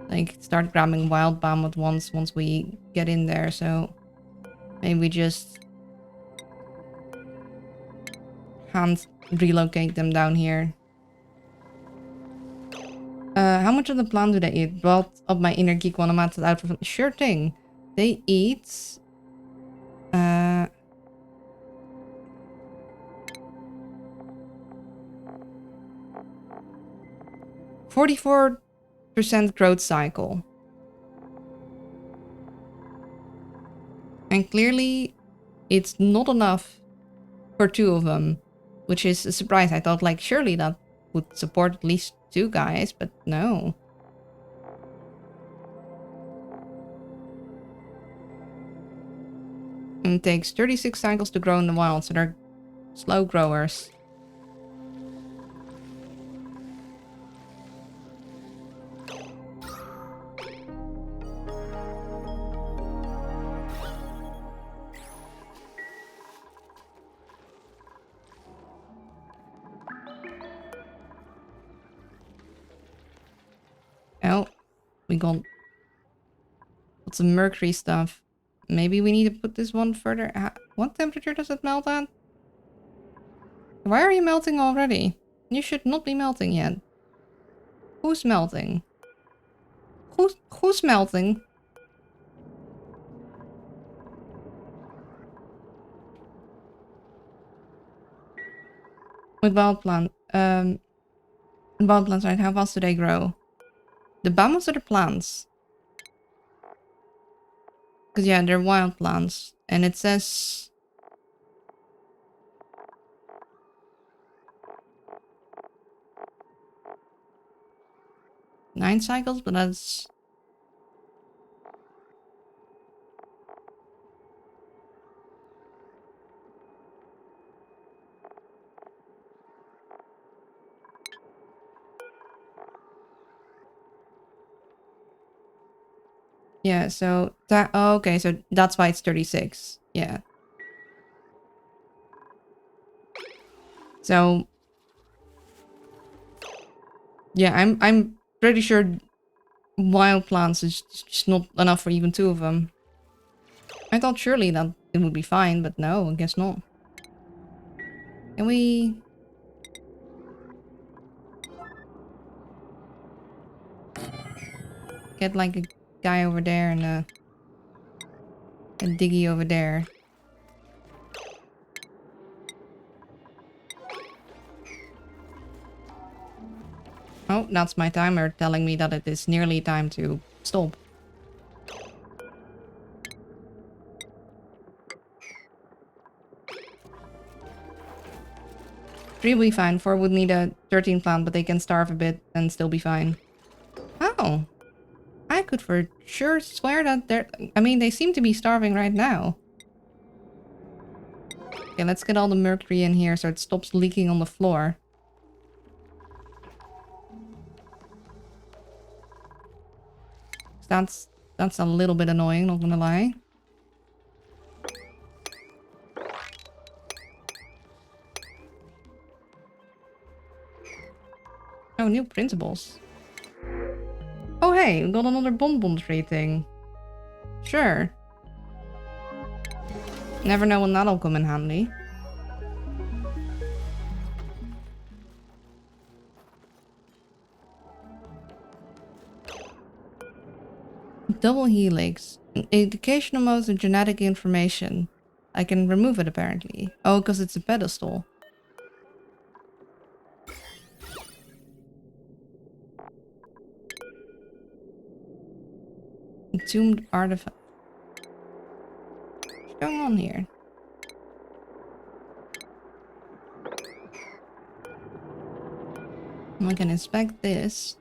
S1: like start grabbing wild Bamod ones once we get in there, so maybe we just hand relocate them down here. How much of the plant do they eat? Brought up my inner geek when I'm at it out for sure thing. They eat 44% growth cycle. And clearly it's not enough for 2 of them, which is a surprise. I thought like surely that would support at least 2 guys, but no. And it takes 36 cycles to grow in the wild, so they're slow growers. Oh, we got some mercury stuff. Maybe we need to put this one further. What temperature does it melt at? Why are you melting already? You should not be melting yet. Who's melting? Who's melting? With wild plant. Wild plants, right? How fast do they grow? The bambus or the plants? Because yeah, they're wild plants. And it says... 9 cycles, but that's... Yeah, so that... Oh, okay, so that's why it's 36. Yeah. So... Yeah, I'm pretty sure wild plants is just not enough for even 2 of them. I thought surely that it would be fine, but no, I guess not. Can we... get like a guy over there and a diggy over there? Oh, that's my timer telling me that it is nearly time to stop. Three will be fine. 4 would need a 13 plant, but they can starve a bit and still be fine. Oh. I could for sure swear that they're... I mean, they seem to be starving right now. Okay, let's get all the mercury in here so it stops leaking on the floor. That's a little bit annoying, not gonna lie. Oh, new printables. Oh hey, we got another bonbon tree thing. Sure. Never know when that'll come in handy. Double helix. An educational mode of genetic information. I can remove it apparently. Oh, because it's a pedestal. Entombed artifact. What's going on here? I can inspect this.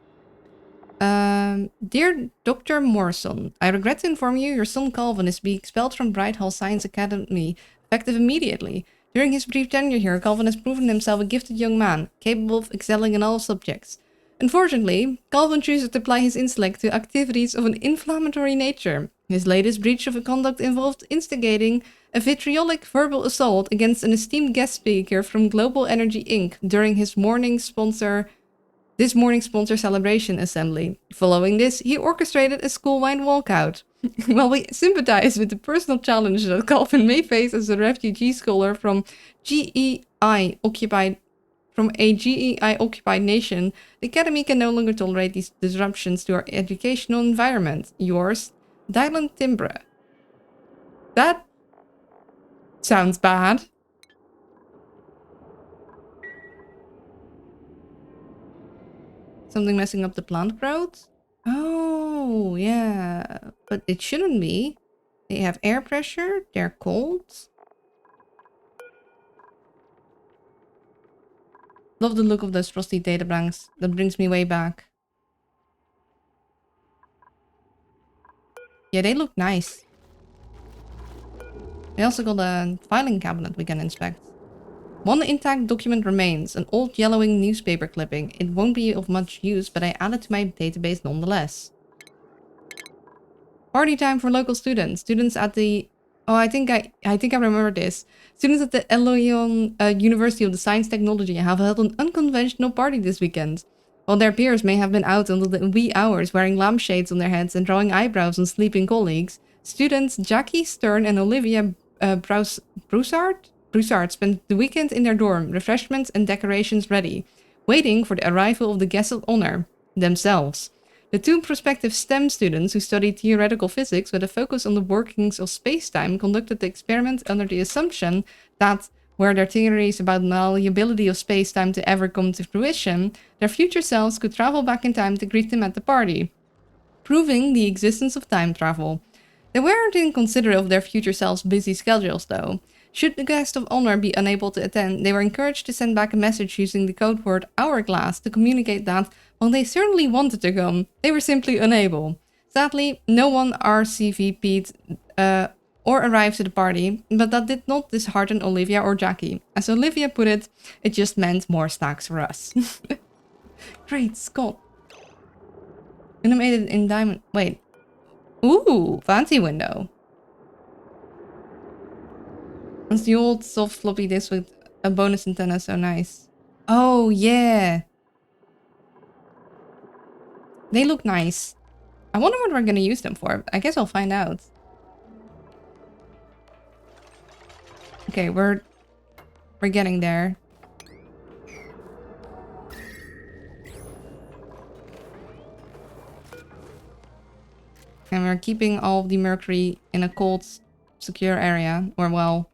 S1: Dear Dr. Morrison, I regret to inform you your son Calvin is being expelled from Bright Hall Science Academy, effective immediately. During his brief tenure here, Calvin has proven himself a gifted young man, capable of excelling in all subjects. Unfortunately, Calvin chooses to apply his intellect to activities of an inflammatory nature. His latest breach of conduct involved instigating a vitriolic verbal assault against an esteemed guest speaker from Global Energy Inc. during his this morning's sponsor celebration assembly. Following this, he orchestrated a school-wide walkout. While we sympathize with the personal challenge that Calvin may face as a refugee scholar from a GEI-occupied nation, the Academy can no longer tolerate these disruptions to our educational environment. Yours, Dylan Timbre. That sounds bad. Something messing up the plant growth? Oh, yeah. But it shouldn't be. They have air pressure. They're cold. Love the look of those frosty data blanks. That brings me way back. Yeah, they look nice. We also got a filing cabinet we can inspect. One intact document remains, an old yellowing newspaper clipping. It won't be of much use, but I add it to my database nonetheless. Party time for local students. Students at the... Oh, I think I remember this. Students at the Eloyon University of the Science Technology have held an unconventional party this weekend. While their peers may have been out until the wee hours wearing lampshades on their heads and drawing eyebrows on sleeping colleagues, students Jackie, Stern and Olivia Broussard spent the weekend in their dorm, refreshments and decorations ready, waiting for the arrival of the guests of honor themselves. The two prospective STEM students who studied theoretical physics with a focus on the workings of space-time conducted the experiment under the assumption that, were their theories about malleability of space-time to ever come to fruition, their future selves could travel back in time to greet them at the party, proving the existence of time travel. They weren't inconsiderate of their future selves' busy schedules, though. Should the guest of honor be unable to attend, they were encouraged to send back a message using the code word hourglass to communicate that, while they certainly wanted to come, they were simply unable. Sadly, no one RCVP'd or arrived to the party, but that did not dishearten Olivia or Jackie. As Olivia put it, it just meant more stacks for us. Great Scott. Animated in diamond. Wait. Ooh, fancy window. It's the old soft floppy disk with a bonus antenna, so nice. Oh, yeah. They look nice. I wonder what we're gonna use them for. I guess I'll find out. Okay, we're getting there. And we're keeping all of the mercury in a cold, secure area. Or, well,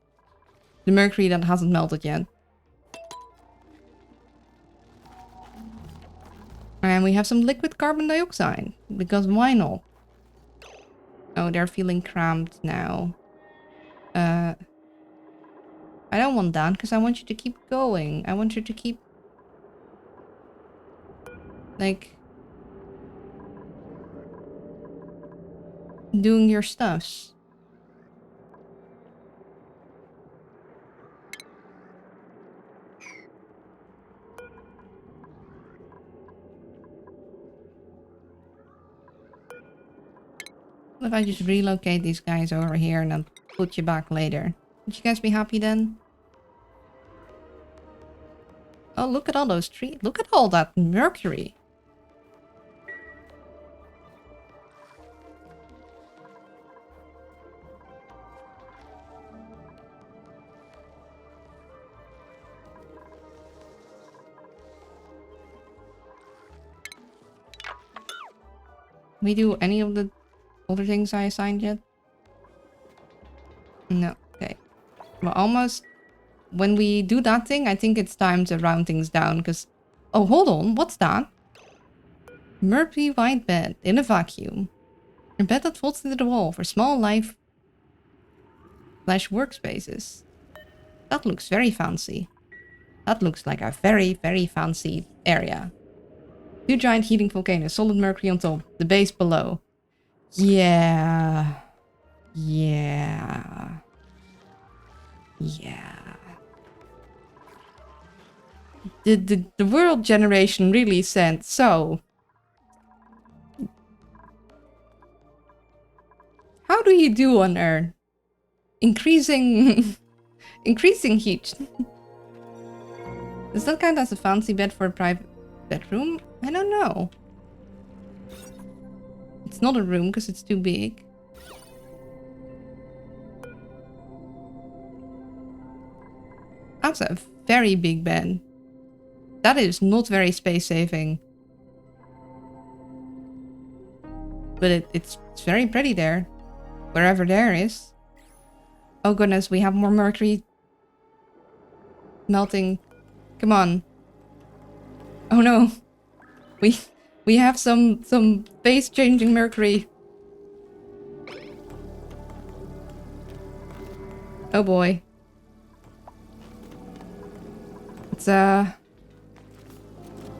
S1: the mercury that hasn't melted yet. And we have some liquid carbon dioxide. Because why not? Oh, they're feeling cramped now. I don't want that, because I want you to keep going. I want you to keep... like... doing your stuffs. What if I just relocate these guys over here and then put you back later? Would you guys be happy then? Oh, look at all those trees. Look at all that mercury. We do any of the other things I assigned yet? No. Okay. Well, almost... when we do that thing, I think it's time to round things down, because... oh, hold on. What's that? Murphy white bed in a vacuum. A bed that folds into the wall for small life... workspaces. That looks very fancy. That looks like a very, very fancy area. Two giant heating volcanoes, solid mercury on top, the base below. Yeah. Yeah. Yeah. The world generation really said so. How do you do on Earth? Increasing heat. Does that count as a fancy bed for a private bedroom? I don't know. It's not a room because it's too big. That's a very big bed. That is not very space saving. But it's very pretty there. Wherever there is. Oh goodness, we have more mercury melting. Come on. Oh no. We have some phase changing mercury. Oh boy.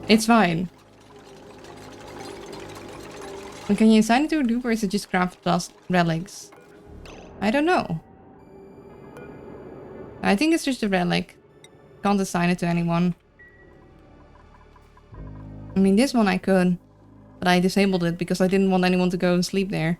S1: It's fine. And can you assign it to a dupe or is it just craft dust relics? I don't know. I think it's just a relic. Can't assign it to anyone. I mean, this one I could. But I disabled it because I didn't want anyone to go and sleep there.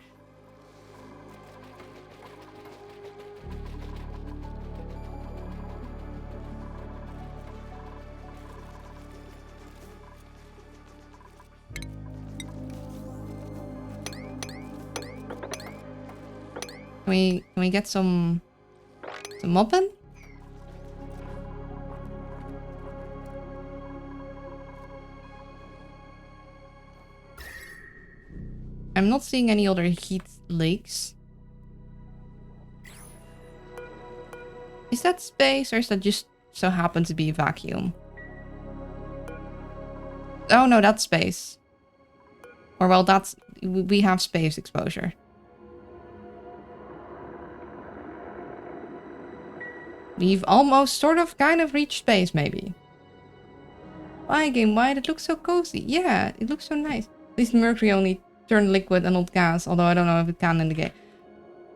S1: Can we get some To mopping? I'm not seeing any other heat lakes. Is that space or is that just so happen to be a vacuum? Oh no, that's space. Or well, that's... we have space exposure. We've almost sort of kind of reached space, maybe. Why, game? Why? It looks so cozy. Yeah, it looks so nice. At least Mercury only turned liquid and not gas, although I don't know if it can in the game.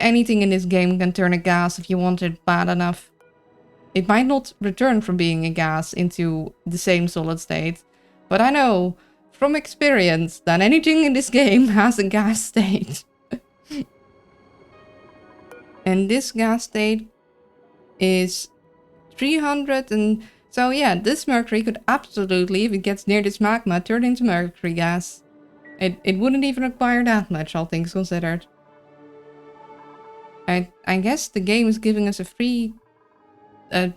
S1: Anything in this game can turn a gas if you want it bad enough. It might not return from being a gas into the same solid state, but I know from experience that anything in this game has a gas state. And this gas state is 300 and... so yeah, this mercury could absolutely, if it gets near this magma, turn into mercury gas. It wouldn't even require that much, all things considered. I guess the game is giving us a free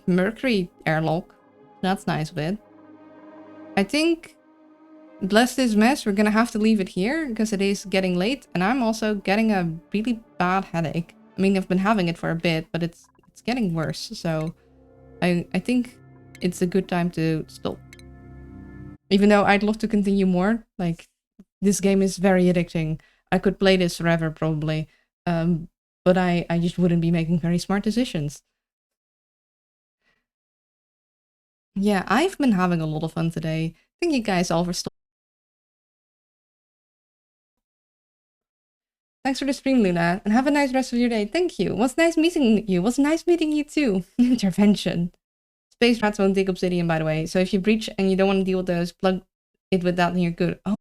S1: mercury airlock. That's nice of it. I think, bless this mess, we're gonna have to leave it here because it is getting late and I'm also getting a really bad headache. I mean, I've been having it for a bit, but it's getting worse, so I think it's a good time to stop. Even though I'd love to continue more, like, this game is very addicting. I could play this forever, probably. But I just wouldn't be making very smart decisions. Yeah, I've been having a lot of fun today. Thank you guys all for stopping. Thanks for the stream, Luna, and have a nice rest of your day. Thank you. Was nice meeting you. Was nice meeting you too. Intervention. Space rats won't dig obsidian, by the way. So if you breach and you don't want to deal with those, plug it with that and you're good. Oh.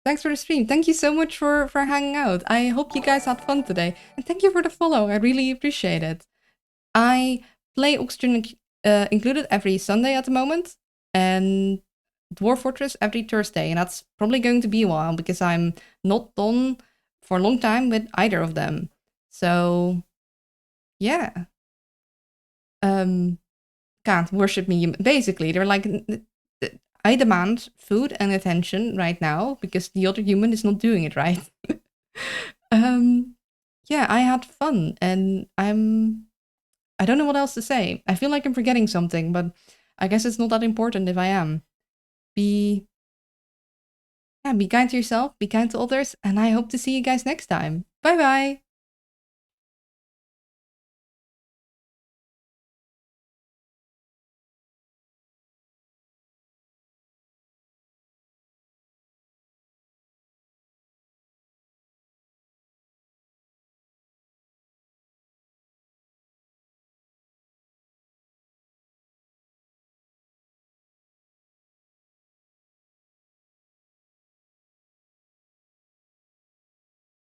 S1: Thanks for the stream. Thank you so much for hanging out. I hope you guys had fun today. And thank you for the follow. I really appreciate it. I play Oxygen Included every Sunday at the moment. And Dwarf Fortress every Thursday. And that's probably going to be a while because I'm not done for a long time with either of them. So, yeah. Can't worship me. Basically, they're like... I demand food and attention right now because the other human is not doing it right. Yeah, I had fun and I don't know what else to say. I feel like I'm forgetting something, but I guess it's not that important if I am. Be kind to yourself, be kind to others, and I hope to see you guys next time. Bye bye!